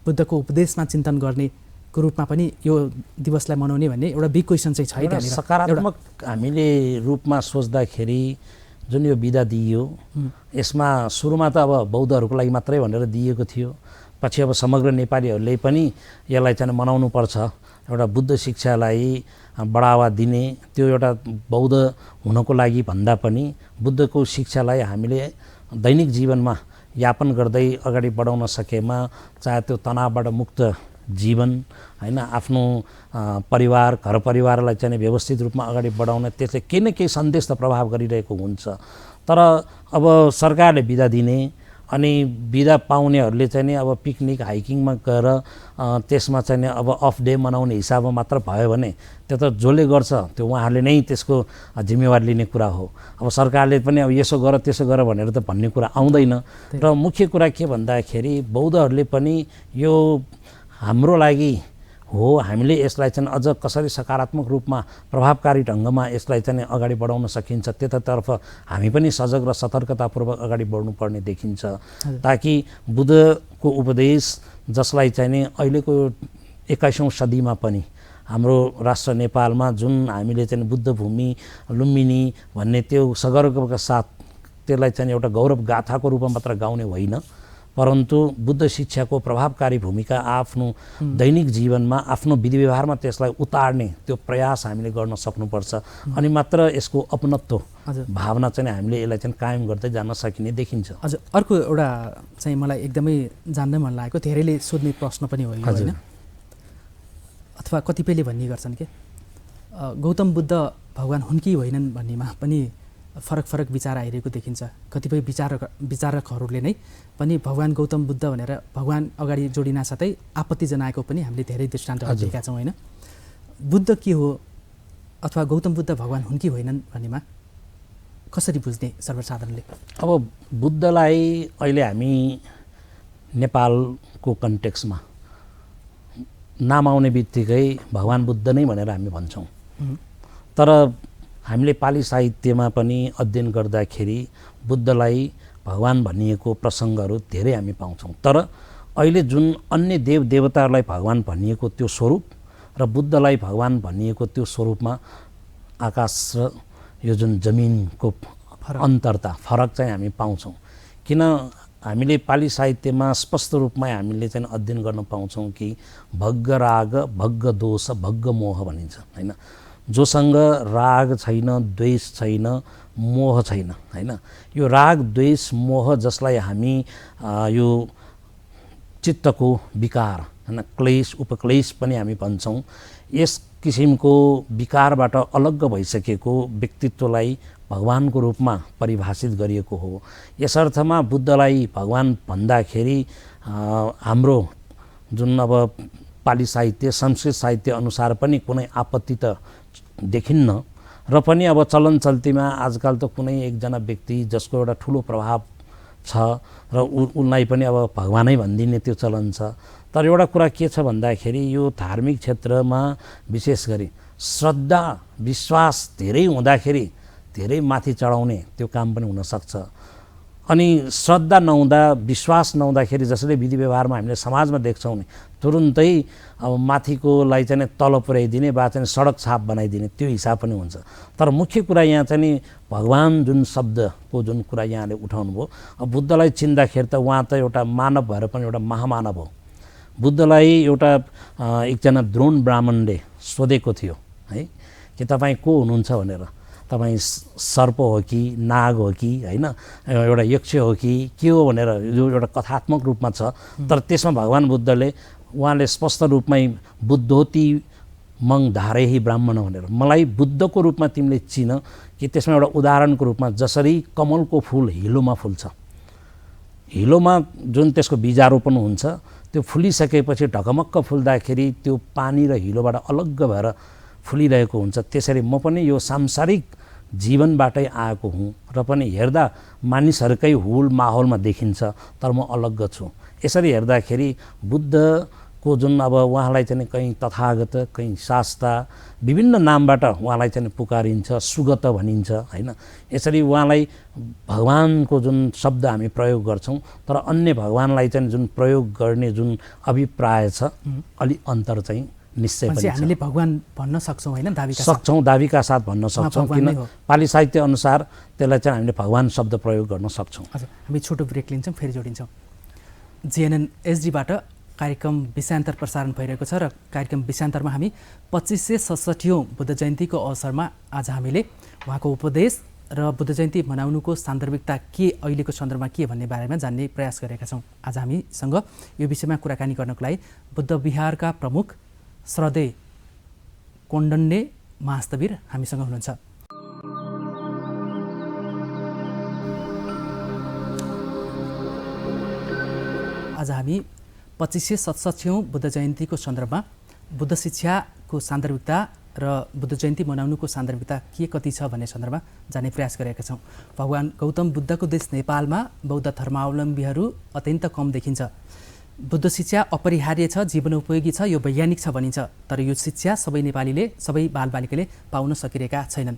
बुद्धको उपदेशमा चिन्तन गर्नेको रूपमा पनि यो दिवसलाई मनाउने भन्ने एउटा बिग क्वेसन चाहिँ छ है त्यहाँनिर। सकारात्मक हामीले रूपमा सोच्दाखेरि जुन यो बिदा दिइयो यसमा सुरुमा त अब बौद्धहरूको लागि मात्रै भनेर दिएको थियो, पछि अब समग्र नेपालीहरूले पनि यसलाई चाहिँ मनाउनुपर्छ। एउटा बुद्ध शिक्षालाई बढावा दिने, त्यो एउटा बौद्ध हुनको लागि भन्दा पनि बुद्धको शिक्षालाई हामीले दैनिक जीवनमा यापन गर्दै अगाडि बढाउन सकेमा, चाहे त्यो तनावबाट मुक्त जीवन होइन, आफ्नो परिवार घर परिवारलाई चाहिँ व्यवस्थित रूपमा अगाडि बढाउन त्यसले केही न केही सन्देश त प्रभाव गरिरहेको हुन्छ। तर अब सरकारले बिदा दिने अनि बिदा पाउनेहरूले चाहिँ अब पिकनिक हाइकिङमा गएर त्यसमा चाहिँ अब अफ डे मनाउने हिसाबमा मात्र भयो भने त्यो त जसले गर्छ त्यो उहाँहरूले नै त्यसको जिम्मेवारी लिने कुरा हो। अब सरकारले पनि अब यसो गर त्यसो गर भनेर त भन्ने कुरा आउँदैन। र मुख्य कुरा के भन्दाखेरि बौद्धहरूले पनि यो हाम्रो लागि हो, हामीले यसलाई चाहिँ अझ कसरी सकारात्मक रूपमा प्रभावकारी ढङ्गमा यसलाई चाहिँ अगाडि बढाउन सकिन्छ त्यतातर्फ हामी पनि सजग र सतर्कतापूर्वक अगाडि बढ्नुपर्ने देखिन्छ, ताकि बुद्धको उपदेश जसलाई चाहिँ अहिलेको 21औं सदीमा पनि हाम्रो राष्ट्र नेपालमा जुन हामीले चाहिँ बुद्ध भूमि लुम्बिनी भन्ने त्यो सगर्वका साथ त्यसलाई चाहिँ एउटा गौरव गाथाको रूपमा मात्र गाउने होइन, परन्तु बुद्ध शिक्षाको प्रभावकारी भूमिका आफ्नो दैनिक जीवनमा आफ्नो विधि व्यवहारमा त्यसलाई उतार्ने त्यो प्रयास हामीले गर्न सक्नुपर्छ। अनि मात्र यसको अपनत्व भावना चाहिँ हामीले यसलाई चाहिँ कायम गर्दै जान सकिने देखिन्छ। हजुर, अर्को एउटा चाहिँ मलाई एकदमै जान्दै मन लागेको, धेरैले सोध्ने प्रश्न पनि हो यो होइन, अथवा कतिपयले भन्ने गर्छन् के गौतम बुद्ध भगवान हुन् कि होइनन् भन्नेमा पनि फरक फरक विचार आइरहेको देखिन्छ। कतिपय विचारकहरूले नै पनि भगवान गौतम बुद्ध भनेर भगवान अगाडि जोडिन साथै आपत्ति जनाएको पनि हामीले धेरै दृष्टान्तहरू देखेका छौँ होइन। बुद्ध के हो अथवा गौतम बुद्ध भगवान हुन् कि होइनन् भन्नेमा कसरी बुझ्ने सर्वसाधारणले? अब बुद्धलाई अहिले हामी नेपालको कन्टेक्स्टमा नाम आउने बित्तिकै भगवान बुद्ध नै भनेर हामी भन्छौँ। तर हामीले पाली साहित्यमा पनि अध्ययन गर्दाखेरि बुद्धलाई भगवान भनिएको प्रसङ्गहरू धेरै हामी पाउँछौँ। तर अहिले जुन अन्य देव देवताहरूलाई भगवान भनिएको त्यो स्वरूप र बुद्धलाई भगवान भनिएको त्यो स्वरूपमा आकाश र यो जुन जमिनको अन्तरता फरक चाहिँ हामी पाउँछौँ। किन हामीले पाली साहित्यमा स्पष्ट रूपमा हामीले चाहिँ अध्ययन गर्न पाउँछौँ कि भग्ग राग भग्ग दोष भग्ग मोह भनिन्छ होइन। जोसँग राग छैन, द्वेष छैन, मोह छैन होइन, यो राग द्वेष मोह जसलाई हामी यो चित्तको विकार होइन, क्लेश उपक्लेश पनि हामी भन्छौँ, यस किसिमको विकारबाट अलग्ग भइसकेको व्यक्तित्वलाई भगवानको रूपमा परिभाषित गरिएको हो। यस अर्थमा बुद्धलाई भगवान भन्दाखेरि हाम्रो जुन अब पाली साहित्य संस्कृत साहित्य अनुसार पनि कुनै आपत्ति त देखिन्न। र पनि अब चलन चल्तीमा आजकल त कुनै एकजना व्यक्ति जसको एउटा ठुलो प्रभाव छ र उनलाई पनि अब भगवानै भनिदिने त्यो चलन छ। तर एउटा कुरा के छ भन्दाखेरि यो धार्मिक क्षेत्रमा विशेष गरी श्रद्धा विश्वास धेरै हुँदाखेरि धेरै माथि चढाउने त्यो काम पनि हुनसक्छ। अनि श्रद्धा नहुँदा विश्वास नहुँदाखेरि जसरी विधि व्यवहारमा हामीले समाजमा देख्छौँ नि, तुरुन्तै अब माथिकोलाई चाहिँ तल पुर्याइदिने वा चाहिँ सडक छाप बनाइदिने त्यो हिसाब पनि हुन्छ। तर मुख्य कुरा यहाँ चाहिँ भगवान जुन शब्दको जुन कुरा यहाँले उठाउनु भयो, अब बुद्धलाई चिन्दाखेरि त उहाँ त एउटा मानव भएर पनि एउटा महामानव हो। बुद्धलाई एउटा एकजना द्रोण ब्राह्मणले सोधेको थियो है कि तपाईँ को हुनुहुन्छ भनेर, तपाईँ सर्प हो कि नाग हो कि होइन, एउटा यक्ष हो कि के हो भनेर यो एउटा कथात्मक रूपमा छ। तर त्यसमा भगवान बुद्धले उहाँले स्पष्ट रूपमै बुद्धोति मङ धारेही ब्राह्मण भनेर मलाई बुद्धको रूपमा तिमीले चिन कि त्यसमा एउटा उदाहरणको रूपमा जसरी कमलको फुल हिलोमा फुल्छ, हिलोमा जुन त्यसको बीजारोपण हुन्छ त्यो फुलिसकेपछि ढकमक्क फुल्दाखेरि त्यो पानी र हिलोबाट अलग्ग भएर फुलिरहेको हुन्छ, त्यसरी म पनि यो सांसारिक जीवनबाटै आएको हुँ र पनि हेर्दा मानिसहरूकै हुल माहौलमा देखिन्छ तर म अलग्ग छु। यसरी हेर्दाखेरि बुद्धको को जुन अब उहाँलाई चाहिँ कहीँ तथागत, कहीँ शास्ता, विभिन्न नामबाट उहाँलाई चाहिँ पुकारिन्छ, सुगत भनिन्छ हैन। यसरी उहाँलाई भगवानको जुन शब्द हामी प्रयोग गर्छौँ, तर अन्य भगवानलाई चाहिँ जुन प्रयोग गर्ने जुन अभिप्राय छ अलि अन्तर चाहिँ निश्चय पनि हामीले भगवान भन्न सक्छौँ हैन, दाबीका साथ भन्न सक्छौँ, किन पाली साहित्य अनुसार त्यसलाई चाहिँ हामीले भगवान शब्द प्रयोग गर्न सक्छौँ। हजुर, हामी छोटो ब्रेक लिन्छौँ, फेरि जोडिन्छौँ। जिएनएन एचडीबाट कार्यक्रम विषयान्तर प्रसारण भइरहेको छ र कार्यक्रम विषयान्तरमा हामी 2567औं बुद्ध जयन्तीको अवसरमा आज हामीले उहाँको उपदेश र बुद्ध जयन्ती मनाउनुको सान्दर्भिकता के, अहिलेको सन्दर्भमा के भन्ने बारेमा जान्ने प्रयास गरेका छौँ। आज हामीसँग यो विषयमा कुराकानी गर्नको लागि बुद्ध विहारका प्रमुख श्रद्धेय कोण्डन्ने महास्तवीर हामीसँग हुनुहुन्छ। आज हामी 2567औं बुद्ध जयन्तीको सन्दर्भमा बुद्ध शिक्षाको सान्दर्भिकता र बुद्ध जयन्ती मनाउनुको सान्दर्भिकता के कति छ भन्ने सन्दर्भमा जाने प्रयास गरेका छौँ। भगवान गौतम बुद्धको देश नेपालमा बौद्ध धर्मावलम्बीहरू अत्यन्त कम देखिन्छ। बुद्ध शिक्षा अपरिहार्य छ, जीवनोपयोगी छ, यो वैज्ञानिक छ भनिन्छ, तर यो शिक्षा सबै नेपालीले, सबै बालबालिकाले पाउन सकिरहेका छैनन्।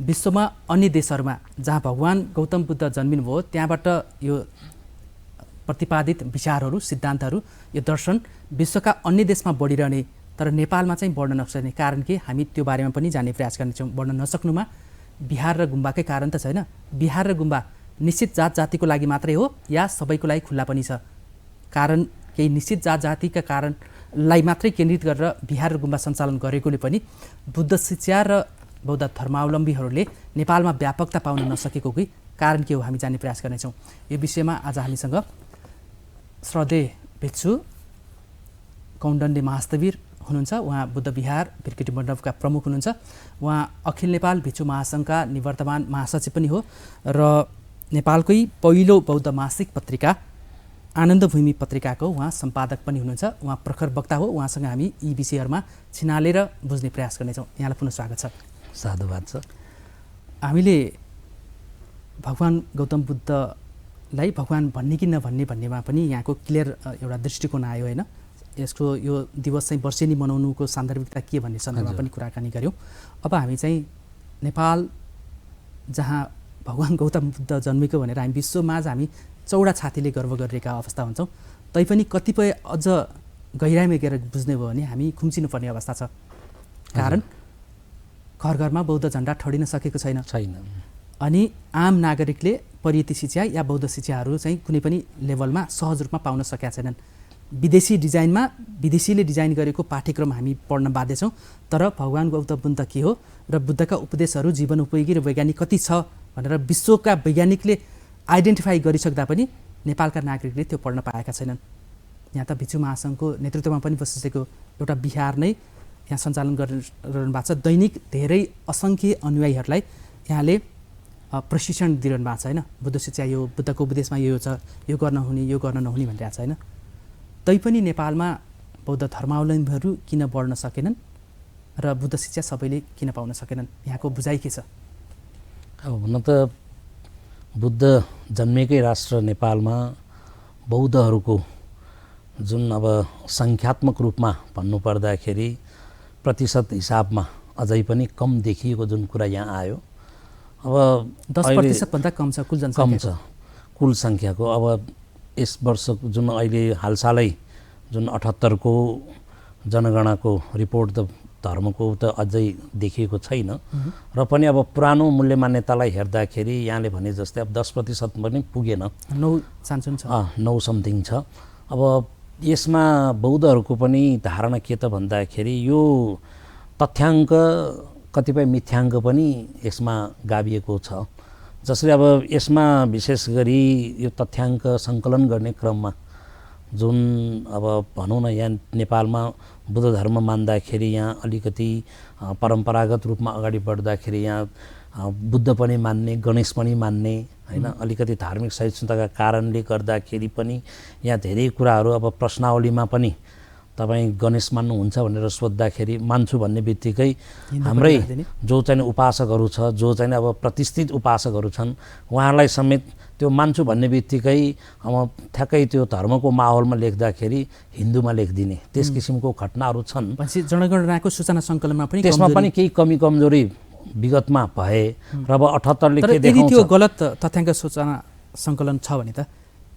विश्वमा अन्य देशहरूमा जहाँ भगवान गौतम बुद्ध जन्मिनुभयो त्यहाँबाट यो प्रतिपादित विचारहरू, सिद्धान्तहरू, यो दर्शन विश्वका अन्य देशमा बढिरहने, तर नेपालमा चाहिँ बढ्न नसक्ने कारण के, हामी त्यो बारेमा पनि जान्ने प्रयास गर्नेछौँ। बढ्न नसक्नुमा बिहार र गुम्बाकै कारण त छैन। बिहार र गुम्बा निश्चित जात जातिको लागि मात्रै हो या सबैको लागि खुल्ला पनि छ? कारण केही निश्चित जात जातिका कारणलाई मात्रै केन्द्रित गरेर बिहार र गुम्बा सञ्चालन गरेकोले पनि बुद्ध शिक्षा र बौद्ध धर्मावलम्बीहरूले नेपालमा व्यापकता पाउन नसकेको कि कारण के हो, हामी जान्ने प्रयास गर्नेछौँ। यो विषयमा आज हामीसँग श्रद्धेय भिक्षु कौण्डन्ने महास्तवीर हुनुहुन्छ। उहाँ बुद्ध विहार भिरकेटी मण्डपका प्रमुख हुनुहुन्छ। उहाँ अखिल नेपाल भिक्षु महासङ्घका निवर्तमान महासचिव पनि हो र नेपालकै पहिलो बौद्ध मासिक पत्रिका आनन्दभूमि पत्रिकाको उहाँ सम्पादक पनि हुनुहुन्छ। उहाँ प्रखर वक्ता हो। उहाँसँग हामी यी विषयहरूमा छिनालेर बुझ्ने प्रयास गर्नेछौँ। यहाँलाई पुनः स्वागत छ। साधुवाद छ। हामीले भगवान गौतम बुद्धलाई भगवान भन्ने कि नभन्ने भन्नेमा पनि यहाँको क्लियर एउटा दृष्टिकोण आयो होइन। यसको यो दिवस चाहिँ वर्षेनी मनाउनुको सान्दर्भिकता के भन्ने सन्दर्भमा पनि कुराकानी गऱ्यौँ। अब हामी चाहिँ नेपाल जहाँ भगवान गौतम बुद्ध जन्मेको भनेर हामी विश्वमाझ हामी चौडा छातीले गर्व गरिरहेका अवस्था हुन्छौँ, तैपनि कतिपय अझ गहिराइमा गएर बुझ्ने भयो भने हामी खुम्चिनुपर्ने अवस्था छ। कारण घर घरमा बौद्ध झन्डा ठडिन सकेको छैन। अनि आम नागरिकले परियति शिक्षा या बौद्ध शिक्षाहरू चाहिँ कुनै पनि लेभलमा सहज रूपमा पाउन सकेका छैनन्। विदेशी डिजाइनमा विदेशीले डिजाइन गरेको पाठ्यक्रम हामी पढ्न बाध्य छौँ, तर भगवान गौतम बुद्ध के हो र बुद्धका उपदेशहरू जीवन उपयोगी र वैज्ञानिक कति छ भनेर विश्वका वैज्ञानिकले आइडेन्टिफाई गरिसक्दा पनि नेपालका नागरिकले त्यो पढ्न पाएका छैनन्। यहाँ त भिक्षु महासङ्घको नेतृत्वमा पनि बसिसकेको एउटा विहार नै यहाँ सञ्चालन गरिरहनु भएको छ। दैनिक धेरै असङ्ख्य अनुयायीहरूलाई यहाँले प्रशिक्षण दिइरहनु भएको छ होइन। बुद्ध शिक्षा यो, बुद्धको उपदेशमा यो छ, यो गर्न हुने, यो गर्न नहुने भनिरहेको छ होइन। तैपनि नेपालमा बौद्ध धर्मावलम्बीहरू किन बढ्न सकेनन् र बुद्ध शिक्षा सबैले किन पाउन सकेनन्, यहाँको बुझाइ के छ? अब हुन त बुद्ध जन्मेकै राष्ट्र नेपालमा बौद्धहरूको जुन अब सङ्ख्यात्मक रूपमा भन्नुपर्दाखेरि प्रतिशत हिसाबमा अझै पनि कम देखिएको जुन कुरा यहाँ आयो। अब 10% भन्दा कम छ कुल जनसङ्ख्या, कम छ कुल सङ्ख्याको। अब यस वर्ष जुन अहिले हालसालै जुन 78 को जनगणनाको रिपोर्ट त धर्मको त अझै देखिएको छैन र पनि अब पुरानो मूल्य मान्यतालाई हेर्दाखेरि यहाँले भने जस्तै अब 10% पनि पुगेन, 9 चान्सुन छ, 9 समथिङ छ। अब यसमा बौद्धहरूको पनि धारणा के त भन्दाखेरि यो तथ्याङ्क कतिपय मिथ्याङ्क पनि यसमा गाभिएको छ। जसले अब यसमा विशेष गरी यो तथ्याङ्क सङ्कलन गर्ने क्रममा जुन अब भनौँ न यहाँ नेपालमा बुद्ध धर्म मान्दाखेरि यहाँ अलिकति परम्परागत रूपमा अगाडि बढ्दाखेरि यहाँ बुद्ध पनि मान्ने, गणेश पनि मान्ने होइन, अलिकति धार्मिक सहिष्णुताका कारणले गर्दाखेरि पनि यहाँ धेरै कुराहरू अब प्रश्नावलीमा पनि तपाईँ गणेश मान्नुहुन्छ भनेर सोद्धाखेरि मान्छु भन्ने बित्तिकै हाम्रै जो चाहिँ उपासकहरू छ, जो चाहिँ अब प्रतिष्ठित उपासकहरू छन्, उहाँहरूलाई समेत त्यो मान्छु भन्ने बित्तिकै अब ठ्याक्कै त्यो धर्मको माहौलमा लेख्दाखेरि हिन्दूमा लेखिदिने त्यस किसिमको घटनाहरू छन्। जनगणनाको सूचना सङ्कलनमा पनि त्यसमा पनि केही कमी कमजोरी विगतमा भए र अब 78ले के देखाउँछ, त्यो गलत तथ्याङ्क सूचना सङ्कलन छ भने त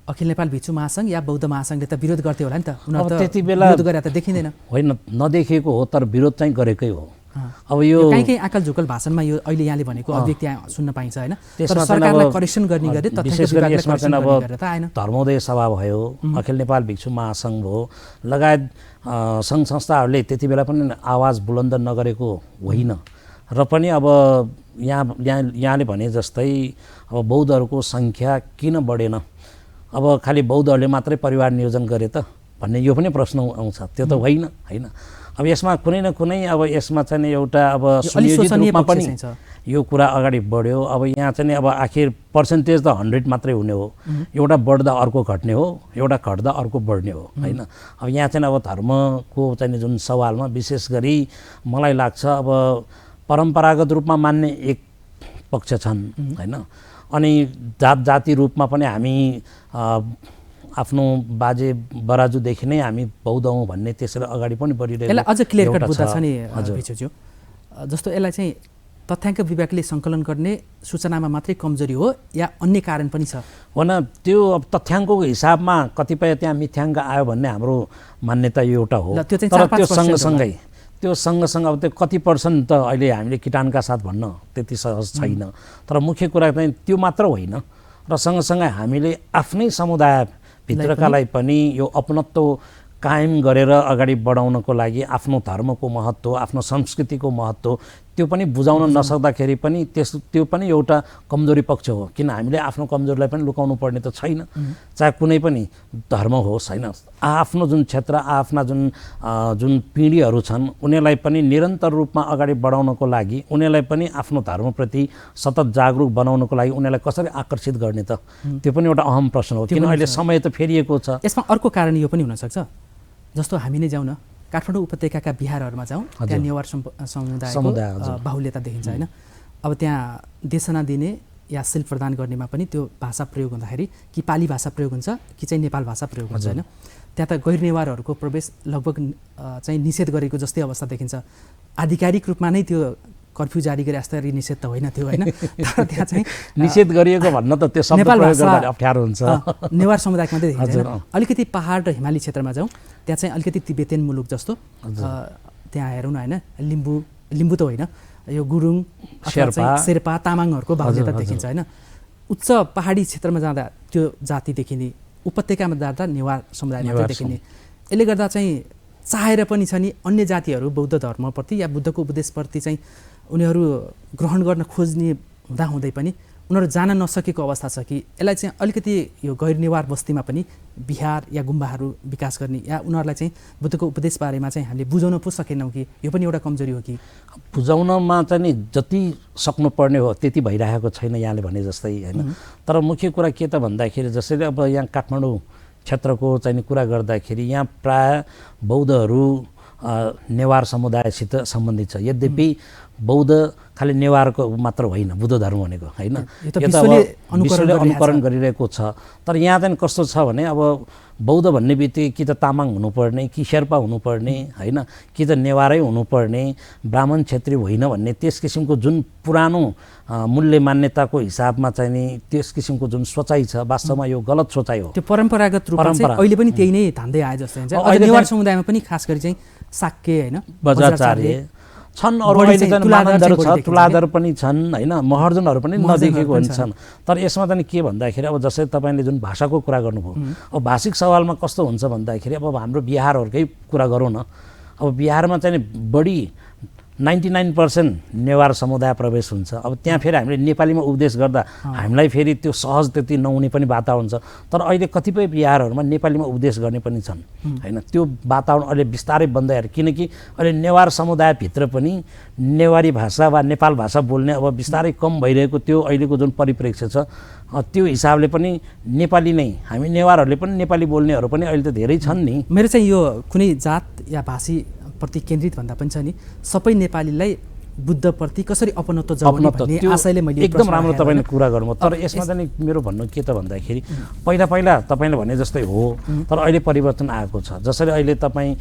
अखिल नेपाल भिक्षु महासङ्घ या बौद्ध महासङ्घले त विरोध गर्थे होला नि त। उनीहरू त त्यति बेला विरोध गरे त देखिँदैन। होइन, नदेखेको हो, तर विरोध चाहिँ गरेकै हो। अब यो कहीँ आकल झुकल भाषणमा यो अहिले यहाँले भनेको अभिव्यक्ति सुन्न पाइन्छ होइन, तर सरकारलाई करेक्सन गर्ने गरे विशेष गरी यसमा चाहिँ अब धर्मोदय सभा भयो, अखिल नेपाल भिक्षु महासङ्घ भयो, लगायत सङ्घ संस्थाहरूले त्यति बेला पनि आवाज बुलन्द नगरेको होइन। र पनि अब यहाँले भने जस्तै अब बौद्धहरूको सङ्ख्या किन बढेन, अब खालि बौद्धहरूले मात्रै परिवार नियोजन गरे त भन्ने यो पनि प्रश्न आउँछ। त्यो त होइन। अब यसमा कुनै न कुनै अब यसमा चाहिँ एउटा अब सुनियोजित रूपमा पनि यो कुरा अगाडि बढ्यो। अब यहाँ चाहिँ अब आखिर पर्सेन्टेज त 100 मात्रै हुने हो, एउटा बढ्दा अर्को घट्ने हो, एउटा घट्दा अर्को बढ्ने हो होइन। अब यहाँ चाहिँ अब धर्मको चाहिँ जुन सवालमा विशेष गरी मलाई लाग्छ अब परम्परागत रूपमा मान्ने एक पक्ष छन् होइन, अनि जाति रूपमा पनि हामी आफ्नो बाजे बराजुदेखि नै हामी बौद्ध हौँ भन्ने त्यसरी अगाडि पनि बढिरहेको। यसलाई अझ क्लियर कट बुझ्दा छ नि भिक्षुज्यू, जस्तो यसलाई चाहिँ तथ्याङ्क विभागले सङ्कलन गर्ने सूचनामा मात्रै कमजोरी हो या अन्य कारण पनि छ? होइन, त्यो अब तथ्याङ्कको हिसाबमा कतिपय त्यहाँ मिथ्याङ्क आयो भन्ने हाम्रो मान्यता यो एउटा हो। तर त्यो सँगसँगै अब त्यो कति पर्सेन्ट त अहिले हामीले किटानका साथ भन्न त्यति सहज छैन। तर मुख्य कुरा चाहिँ त्यो मात्र होइन, र सँगसँगै हामीले आफ्नै समुदायभित्रकालाई पनि यो अपनत्व कायम गरेर अगाडि बढाउनको लागि आफ्नो धर्मको महत्त्व, आफ्नो संस्कृतिको महत्त्व त्यो पनि बुझाउन नसक्दाखेरि पनि त्यो पनि एउटा कमजोरी पक्ष हो। किन हामीले आफ्नो कमजोरीलाई पनि लुकाउनु पर्ने त छैन, चाहे कुनै पनि धर्म होस् होइन। आफ्नो जुन क्षेत्र, आफ्ना जुन पिँढीहरू छन् उनीहरूलाई पनि निरन्तर रूपमा अगाडि बढाउनको लागि, उनीहरूलाई पनि आफ्नो धर्मप्रति सतत जागरुक बनाउनको लागि उनीहरूलाई कसरी आकर्षित गर्ने त, त्यो पनि एउटा अहम प्रश्न हो। किन अहिले समय त फेरिएको छ। यसमा अर्को कारण यो पनि हुनसक्छ, जस्तो हामी नै जाउँ न काठमाडौँ उपत्यकाका बिहारहरूमा जाउँ, त्यहाँ नेवार समुदायको बाहुल्यता देखिन्छ होइन। अब त्यहाँ देशना दिने या सिल प्रदान गर्नेमा पनि त्यो भाषा प्रयोग हुँदाखेरि कि पाली भाषा प्रयोग हुन्छ कि चाहिँ नेपाल भाषा प्रयोग हुन्छ होइन। त्यहाँ त गैर नेवारहरूको प्रवेश लगभग चाहिँ निषेध गरेको जस्तै अवस्था देखिन्छ। आधिकारिक रूपमा नै त्यो कर्फ्यू जारी गरे जस्तै निषेध त होइन त्यो होइन, तर त्यहाँ चाहिँ निषेध गरिएको भन्न त त्यो शब्द प्रयोग गर्दा अप्ठ्यारो हुन्छ। नेवार समुदायको मात्रै देखिन्छ। अलिकति पहाड र हिमाली क्षेत्रमा जाउँ, त्यहाँ चाहिँ अलिकति तिब्बतेन मुलुक जस्तो त्यहाँ हेरौँ न होइन, लिम्बू त होइन, यो गुरुङ, शेर्पा, तामाङहरूको बाहुल्यता देखिन्छ होइन। उच्च पहाडी क्षेत्रमा जाँदा त्यो जाति देखिने, उपत्यकामा जाँदा नेवार समुदाय मात्रै देखिने। यसले गर्दा चाहिँ चाहेर पनि छ नि अन्य जातिहरू बौद्ध धर्मप्रति या बुद्धको उपदेशप्रति चाहिँ उनीहरू ग्रहण गर्न खोज्ने हुँदाहुँदै पनि उनीहरू जान नसकेको अवस्था छ कि यसलाई चाहिँ अलिकति यो गैर नेवार बस्तीमा पनि बिहार या गुम्बाहरू विकास गर्ने या उनीहरूलाई चाहिँ बुद्धको उपदेश बारेमा चाहिँ हामीले बुझाउन पो सकेनौँ कि यो पनि एउटा कमजोरी हो कि? बुझाउनमा चाहिँ नि जति सक्नुपर्ने हो त्यति भइरहेको छैन यहाँले भने जस्तै होइन। तर मुख्य कुरा के त भन्दाखेरि जसरी अब यहाँ काठमाडौँ क्षेत्रको चाहिँ कुरा गर्दाखेरि यहाँ प्राय बौद्धहरू नेवार समुदायसित सम्बन्धित छ। यद्यपि बौद्ध खालि नेवारको मात्र होइन, बुद्ध धर्म भनेको होइन, यो त विश्वले अनुकरण गरिरहेको छ। तर यहाँ चाहिँ कस्तो छ भने अब बौद्ध भन्ने बित्तिकै कि त तामाङ हुनुपर्ने, कि शेर्पा हुनुपर्ने होइन, कि त नेवारै हुनुपर्ने, ब्राह्मण क्षेत्री होइन भन्ने त्यस किसिमको जुन पुरानो मूल्य मान्यताको हिसाबमा चाहिँ नि त्यस किसिमको जुन सोचाइ छ वास्तवमा यो गलत सोचाइ हो। त्यो परम्परागत रूपमा चाहिँ अहिले पनि त्यही नै धान्दै आए जस्तो हुन्छ। नेवार समुदायमा पनि खास गरी चाहिँ शाक्य होइन, बज्राचार्य छन्, अरू अहिले चाहिँ मानन्दर छ, तुलाधर पनि छन् होइन, महर्जनहरू पनि नदेखेको हुन्छन्। तर यसमा चाहिँ के भन्दाखेरि अब जस्तै तपाईँले जुन भाषाको कुरा गर्नुभयो, अब भाषिक सवालमा कस्तो हुन्छ भन्दाखेरि अब हाम्रो बिहारहरूकै कुरा गरौँ न। अब बिहारमा चाहिँ बढी 99% नेवार समुदाय प्रवेश हुन्छ। अब त्यहाँ फेरि हामीले नेपालीमा उपदेश गर्दा हामीलाई फेरि त्यो सहज त्यति नहुने पनि वातावरण छ। तर अहिले कतिपय बिहारहरूमा नेपालीमा उपदेश गर्ने पनि छन् होइन। त्यो वातावरण अहिले बिस्तारै बन्दै आएर, किनकि अहिले नेवार समुदायभित्र पनि नेवारी भाषा वा नेपाल भाषा बोल्ने अब बिस्तारै कम भइरहेको त्यो अहिलेको जुन परिप्रेक्ष्य छ त्यो हिसाबले पनि नेपाली नै हामी नेवारहरूले पनि नेपाली बोल्नेहरू पनि अहिले त धेरै छन् नि। मेरो चाहिँ यो कुनै जात या भाषी प्रति केन्द्रित भन्दा पनि छ नि, सबै नेपालीलाई बुद्धप्रति कसरी अपनत्व जगाउने भन्ने आशयले मैले एकदम राम्रो तपाईँले कुरा गर्नुभयो। तर यसमा चाहिँ मेरो भन्नु के त भन्दाखेरि पहिला तपाईँले भने जस्तै हो, तर अहिले परिवर्तन आएको छ। जसरी अहिले तपाईँ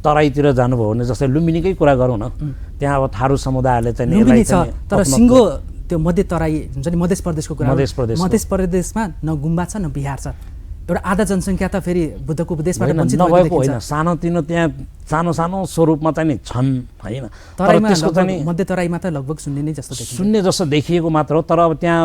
तराईतिर जानुभयो भने जस्तै लुम्बिनीकै कुरा गरौँ न, त्यहाँ अब थारू समुदायहरूले चाहिँ लुम्बिनी छ, तर सिङ्गो त्यो मध्य तराई हुन्छ नि, मध्य प्रदेशको कुरा, मध्य प्रदेशमा न गुम्बा छ न बिहार छ। एउटा आधा जनसङ्ख्या त फेरि बुद्धको उपदेशबाट वञ्चित नभएको होइन, सानोतिनो त्यहाँ सानो सानो स्वरूपमा चाहिँ नि छन् होइन। तराईमा मध्य तराईमा त लगभग शून्य जस्तो देखिएको मात्र हो। तर अब त्यहाँ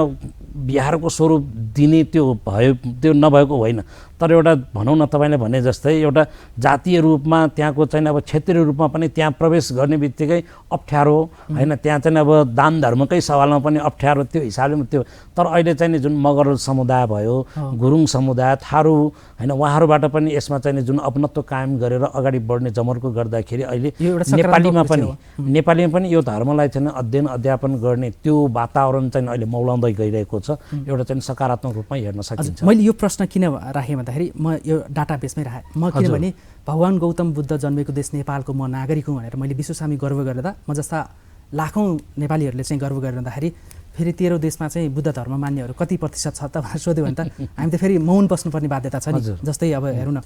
बिहारको स्वरूप दिने त्यो भयो, त्यो नभएको होइन। तर एउटा भनौँ न तपाईँले भने जस्तै एउटा जातीय रूपमा त्यहाँको चाहिँ अब क्षेत्रीय रूपमा पनि त्यहाँ प्रवेश गर्ने बित्तिकै अप्ठ्यारो होइन। त्यहाँ चाहिँ अब दान धर्मकै सवालमा पनि अप्ठ्यारो त्यो हिसाबले त्यो। तर अहिले चाहिँ जुन मगर समुदाय भयो, गुरुङ समुदाय, थारू होइन, उहाँहरूबाट पनि यसमा चाहिँ जुन अपनत्व कायम गरेर अगाडि बढ्ने जमर्को गर्दाखेरि अहिले नेपालीमा पनि यो धर्मलाई चाहिँ अध्ययन अध्यापन गर्ने त्यो वातावरण चाहिँ अहिले मौलाउँदै गइरहेको छ। एउटा चाहिँ सकारात्मक रूपमा हेर्न सकिन्छ। मैले यो प्रश्न किन राखेँ भन्दाखेरि म यो डाटाबेसमै राखेँ। म किनभने भगवान गौतम बुद्ध जन्मेको देश नेपालको म नागरिक हुँ भनेर मैले विश्वसामी गर्व गर्दा म जस्ता लाखौँ नेपालीहरूले चाहिँ गर्व गरिरहँदाखेरि फेरि तेरो देशमा चाहिँ बुद्ध धर्म मान्नेहरू कति प्रतिशत छ त भनेर सोध्यो भने त हामी त फेरि मौन बस्नुपर्ने बाध्यता छ नि। जस्तै अब हेरौँ न,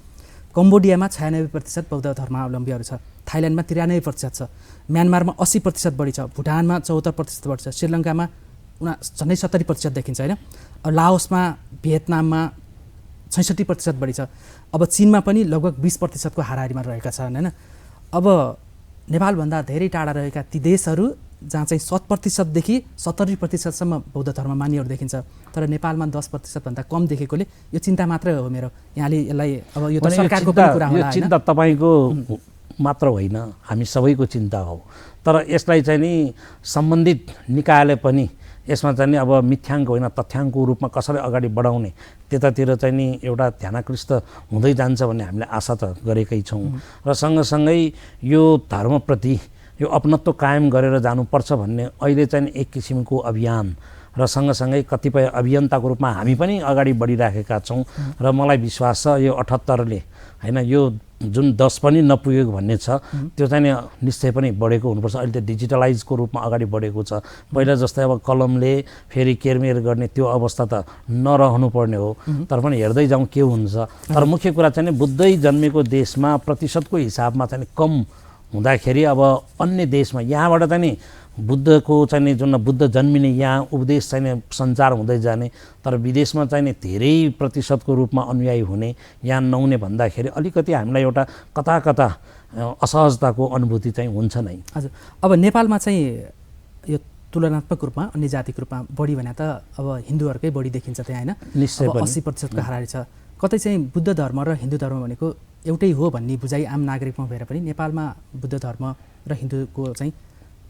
कम्बोडियामा 96% बौद्ध धर्मावलम्बीहरू छ, थाइल्यान्डमा 93% छ, म्यानमारमा 80% बढी छ, भुटानमा 74% बढी छ, श्रीलङ्कामा झन्डै 70% देखिन्छ होइन। लाओसमा, भियतनाममा 66% बढी छ। अब चीनमा पनि लगभग 20% हाराहारीमा रहेका छन् होइन। अब नेपालभन्दा धेरै टाढा रहेका ती देशहरू जहाँ चाहिँ 100%देखि 70%सम्म बौद्ध धर्म मान्नेहरू देखिन्छ, तर नेपालमा 10% भन्दा कम देखेकोले यो चिन्ता मात्रै हो मेरो। यहाँले यसलाई अब यो त सरकारको पनि कुरा होला, चिन्ता तपाईँको मात्र होइन, हामी सबैको चिन्ता हो। तर यसलाई चाहिँ नि सम्बन्धित निकायले पनि यसमा चाहिँ नि अब मिथ्याङ्क होइन तथ्याङ्कको रूपमा कसरी अगाडि बढाउने त्यतातिर चाहिँ नि एउटा ध्यानाकृष्ट हुँदै जान्छ भन्ने हामीले आशा त गरेकै छौँ। र सँगसँगै यो धर्मप्रति यो अपनत्व कायम गरेर जानुपर्छ भन्ने अहिले चाहिँ एक किसिमको अभियान र सँगसँगै कतिपय अभियन्ताको रूपमा हामी पनि अगाडि बढिराखेका छौँ। र मलाई विश्वास छ यो 78ले होइन, यो जुन 10 पनि नपुगेको भन्ने छ त्यो चाहिँ निश्चय पनि बढेको हुनुपर्छ। अहिले त डिजिटलाइजको रूपमा अगाडि बढेको छ। पहिला जस्तै अब कलमले फेरि केरमेर गर्ने त्यो अवस्था त नरहनु पर्ने हो। तर पनि हेर्दै जाउँ के हुन्छ। तर मुख्य कुरा चाहिँ बुद्धै जन्मेको देशमा प्रतिशतको हिसाबमा चाहिँ कम हुँदाखेरि अब अन्य देशमा यहाँबाट चाहिँ बुद्धको चाहिँ जुन बुद्ध जन्मिने यहाँ उपदेश चाहिँ सञ्चार हुँदै जाने, तर विदेशमा चाहिँ धेरै प्रतिशतको रूपमा अनुयायी हुने, यहाँ नहुने भन्दाखेरि अलिकति हामीलाई एउटा कता कता असहजताको अनुभूति चाहिँ हुन्छ नै। हजुर, अब नेपालमा चाहिँ यो तुलनात्मक रूपमा अन्य जातिको रूपमा बढी भने त अब हिन्दूहरूकै बढी देखिन्छ त्यहाँ होइन। निश्चय 80% हाराहारी छ। कतै चाहिँ बुद्ध धर्म र हिन्दू धर्म भनेको एउटै हो भन्ने बुझाइ आम नागरिकमा भएर पनि नेपालमा बुद्ध धर्म र हिन्दूको चाहिँ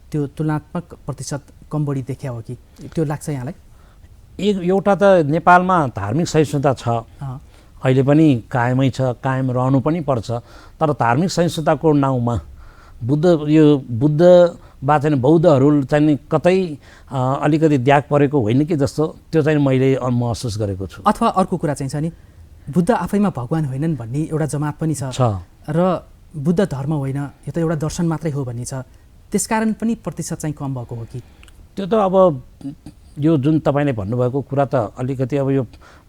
त्यो तुलनात्मक प्रतिशत कम बढी देखिया हो कि त्यो लाग्छ यहाँलाई? एउटा त नेपालमा धार्मिक सहिष्णुता छ, अहिले पनि कायमै छ, कायम रहनु पनि पर्छ। तर धार्मिक सहिष्णुताको नाउँमा बुद्ध वा चाहिँ बौद्धहरू चाहिँ कतै अलिकति द्याग परेको होइन कि जस्तो त्यो चाहिँ मैले महसुस गरेको छु। अथवा अर्को कुरा चाहिँ छ नि, बुद्ध आफैमा भगवान होइनन् भन्ने एउटा जमात पनि छ र बुद्ध धर्म होइन, यो त एउटा दर्शन मात्रै हो भन्ने छ। त्यसकारण पनि प्रतिशत चाहिँ कम भएको हो कि? त्यो त अब यो जुन तपाईँले भन्नुभएको कुरा त अलिकति अब यो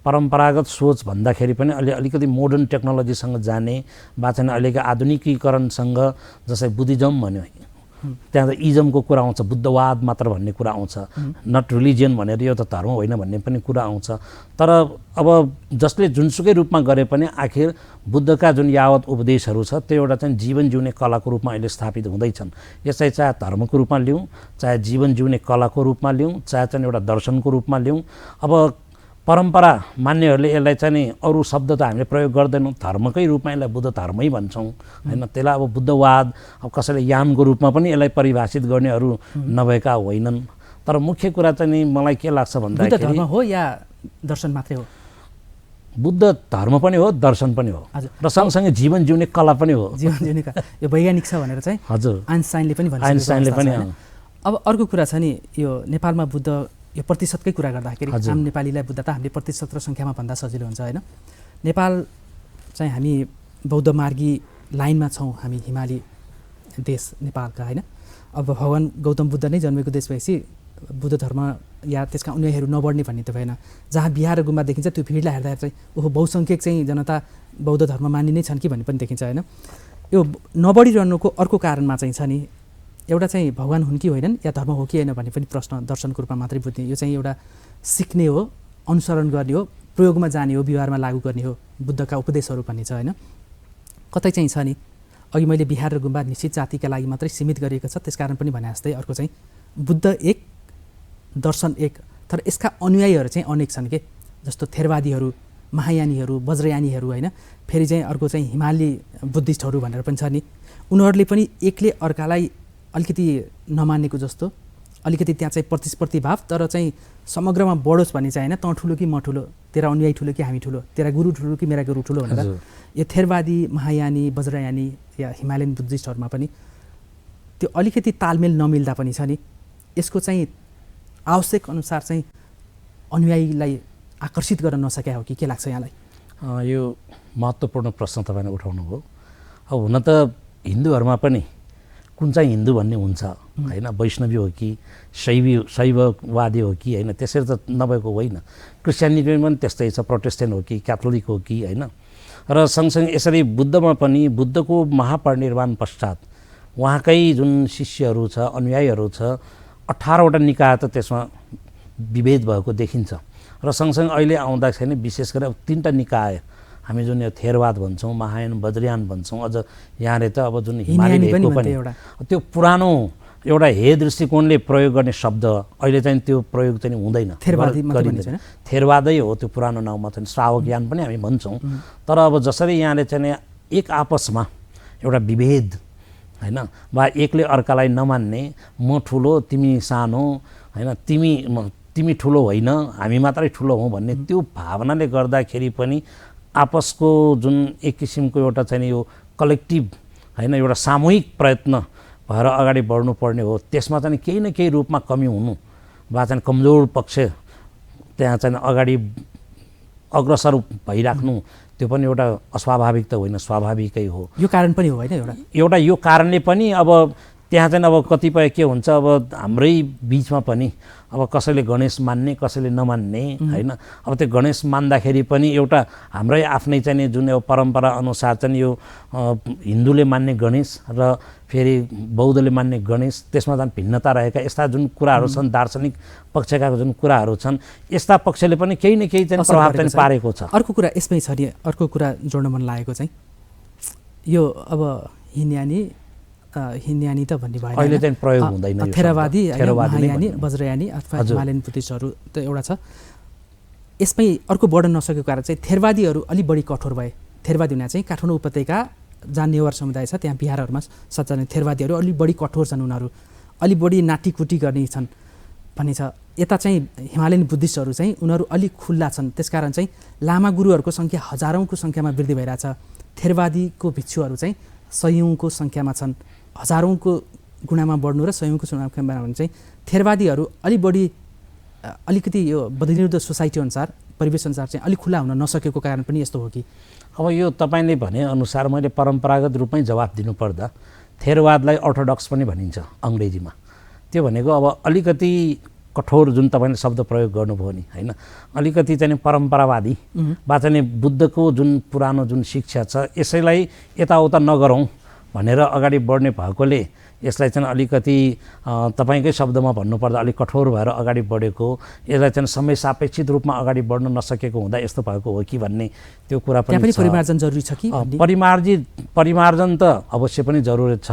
परम्परागत सोच भन्दाखेरि पनि अलिकति मोडर्न टेक्नोलोजीसँग जाने वा चाहिँ अहिलेको आधुनिकीकरणसँग, जस्तै बुद्धिज्म भन्यो त्यहाँ त इजमको कुरा आउँछ, बुद्धवाद मात्र भन्ने कुरा आउँछ, नट रिलिजियन भनेर यो त धर्म होइन भन्ने पनि कुरा आउँछ। तर अब जसले जुनसुकै रूपमा गरे पनि आखिर बुद्धका जुन यावत उपदेशहरू छ त्यो एउटा चाहिँ जीवन जिउने कलाको रूपमा अहिले स्थापित हुँदैछन्। यसलाई चाहे धर्मको रूपमा लिउँ, चाहे जीवन जिउने कलाको रूपमा लिउँ, चाहे चाहिँ एउटा दर्शनको रूपमा लिउँ। अब परम्परा मान्नेहरूले यसलाई चाहिँ नि अरू शब्द त हामीले प्रयोग गर्दैनौँ, धर्मकै रूपमा यसलाई बुद्ध धर्मै भन्छौँ होइन। त्यसलाई अब बुद्धवाद अब कसैले यामको रूपमा पनि यसलाई परिभाषित गर्नेहरू नभएका होइनन्। तर मुख्य कुरा चाहिँ नि मलाई के लाग्छ बुद्ध भन्दाखेरि धर्म हो या दर्शन मात्रै हो? बुद्ध धर्म पनि हो, दर्शन पनि हो, र सँगसँगै जीवन जिउने कला पनि हो। जीवन जिउने कला यो वैज्ञानिक छ भनेर चाहिँ हजुर आइन्स्टाइनले पनि भन्छ। आइन्स्टाइनले पनि। अब अर्को कुरा छ नि, यो नेपालमा बुद्ध यो प्रतिशतकै कुरा गर्दाखेरि आम नेपालीलाई बुद्ध त हामीले प्रतिशत र सङ्ख्यामा भन्दा सजिलो हुन्छ होइन। नेपाल चाहिँ हामी बौद्ध मार्गी लाइनमा छौँ, हामी हिमाली देश नेपालका होइन। अब भगवान् गौतम बुद्ध नै जन्मेको देश भएपछि बुद्ध धर्म या त्यसका अनुयायीहरू नबढ्ने भन्ने त भएन। जहाँ बिहार र गुम्बा देखिन्छ त्यो भिडलाई हेर्दा चाहिँ ओहो बहुसङ्ख्यक चाहिँ जनता बौद्ध धर्म मान्ने नै छन् कि भन्ने पनि देखिन्छ होइन। यो नबढिरहनुको अर्को कारणमा चाहिँ छ नि, एउटा चाहिँ भगवान् हुन् कि होइनन् या धर्म हो कि होइन भन्ने पनि प्रश्न दर्शनको रूपमा मात्रै बुझ्ने। यो चाहिँ एउटा सिक्ने हो, अनुसरण गर्ने हो, प्रयोगमा जाने हो, व्यवहारमा लागू गर्ने हो, बुद्धका उपदेशहरू भन्ने छ होइन। कतै चाहिँ छ नि, अघि मैले बिहार र गुम्बा निश्चित जातिका लागि मात्रै सीमित गरिएको छ, त्यसकारण पनि भने जस्तै अर्को चाहिँ बुद्ध एक दर्शन एक, तर यसका अनुयायीहरू चाहिँ अनेक छन् के, जस्तो थेरवादीहरू, महायानीहरू, वज्रयानीहरू होइन। फेरि चाहिँ अर्को चाहिँ हिमाली बुद्धिस्टहरू भनेर पनि छ नि। उनीहरूले पनि एकले अर्कालाई अलिकति नमानेको जस्तो, अलिकति त्यहाँ चाहिँ प्रतिस्पर्धी भाव, तर चाहिँ समग्रमा बढोस् भन्ने चाहिँ होइन, तँ ठुलो कि म ठुलो, तेरा अनुयायी ठुलो कि हामी ठुलो, तेरा गुरु ठुलो कि मेरा गुरु ठुलो भनेर यो थेरवादी, महायानी, वज्रयानी या हिमालयन बुद्धिस्टहरूमा पनि त्यो अलिकति तालमेल नमिल्दा पनि छ नि। यसको चाहिँ आवश्यक अनुसार चाहिँ अनुयायीलाई आकर्षित गर्न नसके हो कि के लाग्छ यहाँलाई? यो महत्त्वपूर्ण प्रश्न तपाईँले उठाउनु भयो। अब हुन त हिन्दूहरूमा पनि कुन चाहिँ हिन्दू भन्ने हुन्छ होइन, वैष्णवी हो कि शैववादी हो कि होइन, त्यसरी त नभएको होइन। क्रिस्चियनिटी पनि त्यस्तै छ, प्रोटेस्टेन्ट हो कि क्याथोलिक हो कि होइन। र सँगसँगै यसरी बुद्धमा पनि बुद्धको महापरिनिर्वाण पश्चात उहाँकै जुन शिष्यहरू छ, अनुयायीहरू छ, 18वटा निकाय त त्यसमा विभेद भएको देखिन्छ। र सँगसँगै अहिले आउँदाखेरि विशेष गरी अब 3टा निकाय हामी जुन यो थेरवाद भन्छौँ, महायान, वज्रयान भन्छौँ, अझ यहाँले त अब जुन हिमाली भेगको पनि त्यो पुरानो एउटा हे दृष्टिकोणले प्रयोग गर्ने शब्द अहिले चाहिँ त्यो प्रयोग चाहिँ हुँदैन, गरिँदैन। थेरवादै हो त्यो पुरानो नाउँमा चाहिँ, श्रावकयान पनि हामी भन्छौँ। तर अब जसरी यहाँले चाहिँ एक आपसमा एउटा विभेद होइन, वा एकले अर्कालाई नमान्ने, म ठुलो तिमी सानो होइन, तिमी ठुलो होइन हामी मात्रै ठुलो हौँ भन्ने त्यो भावनाले गर्दाखेरि पनि आपसको जुन एक किसिमको एउटा चाहिँ यो कलेक्टिभ होइन, एउटा सामूहिक प्रयत्न भएर अगाडि बढ्नुपर्ने हो। त्यसमा चाहिँ केही न केही रूपमा कमी हुनु वा चाहिँ कमजोर पक्ष त्यहाँ चाहिँ अगाडि अग्रसर भइराख्नु त्यो पनि एउटा अस्वाभाविक त होइन, स्वाभाविकै हो। यो कारण पनि हो होइन, एउटा यो कारणले पनि अब त्यहाँ चाहिँ अब कतिपय के हुन्छ, अब हाम्रै बिचमा पनि अब कसैले गणेश मान्ने, कसैले नमान्ने होइन। अब त्यो गणेश मान्दाखेरि पनि एउटा हाम्रै आफ्नै चाहिँ जुन यो परम्परा अनुसार चाहिँ यो हिन्दूले मान्ने गणेश र फेरि बौद्धले मान्ने गणेश, त्यसमा चाहिँ भिन्नता रहेका यस्ता जुन कुराहरू छन्, दार्शनिक पक्षका जुन कुराहरू छन्, यस्ता पक्षले पनि केही न केही चाहिँ प्रभाव चाहिँ पारेको छ। अर्को कुरा यसमै छ नि, अर्को कुरा जोड्न मन लागेको चाहिँ यो अब हिन्यानी त भन्ने भएन, अहिले चाहिँ प्रयोग हुँदैन। थेरवादी, महायानी, वज्रयानी अथवा हिमालयन बुद्धिस्टहरू त एउटा छ। यसमै अर्को बढ्न नसकेको कारण चाहिँ थेरवादीहरू अलिक बढी कठोर भए। थेरवादी हुने चाहिँ काठमाडौँ उपत्यका जहाँ नेवार समुदाय छ त्यहाँ बिहारहरूमा सच्चा थेरवादीहरू अलिक बढी कठोर छन्, उनीहरू अलिक बढी नाटीकुटी गर्ने छन् भन्ने छ। यता चाहिँ हिमालयन बुद्धिस्टहरू चाहिँ उनीहरू अलिक खुल्ला छन्, त्यसकारण चाहिँ लामा गुरुहरूको सङ्ख्या हजारौँको सङ्ख्यामा वृद्धि भइरहेछ। थेरवादीको भिक्षुहरू चाहिँ सयौँको सङ्ख्यामा छन्, हजारौँको गुणामा बढ्नु र सयौँको सङ्ख्यामा भने चाहिँ थेरवादीहरू अलिकति यो बदलिँदो सोसाइटी अनुसार, परिवेश अनुसार चाहिँ अलिक खुल्ला हुन नसकेको कारण पनि यस्तो हो कि? अब यो तपाईँले भने अनुसार मैले परम्परागत रूपमै जवाफ दिनुपर्दा थेरवादलाई अर्थोडक्स पनि भनिन्छ अङ्ग्रेजीमा। त्यो भनेको अब अलिकति कठोर जुन तपाईँले शब्द प्रयोग गर्नुभयो नि होइन, अलिकति चाहिँ परम्परावादी वा चाहिँ बुद्धको जुन पुरानो जुन शिक्षा छ यसैलाई यताउता नगरौँ भनेर अगाडि बढ्ने भएकोले यसलाई चाहिँ अलिकति तपाईँकै शब्दमा भन्नुपर्दा अलिक कठोर भएर अगाडि बढेको, यसलाई चाहिँ समय सापेक्षित रूपमा अगाडि बढ्न नसकेको हुँदा यस्तो भएको हो कि भन्ने त्यो कुरा पनि छ। परिमार्जन जरुरी छ कि? परिमार्जन त अवश्य पनि जरुरत छ,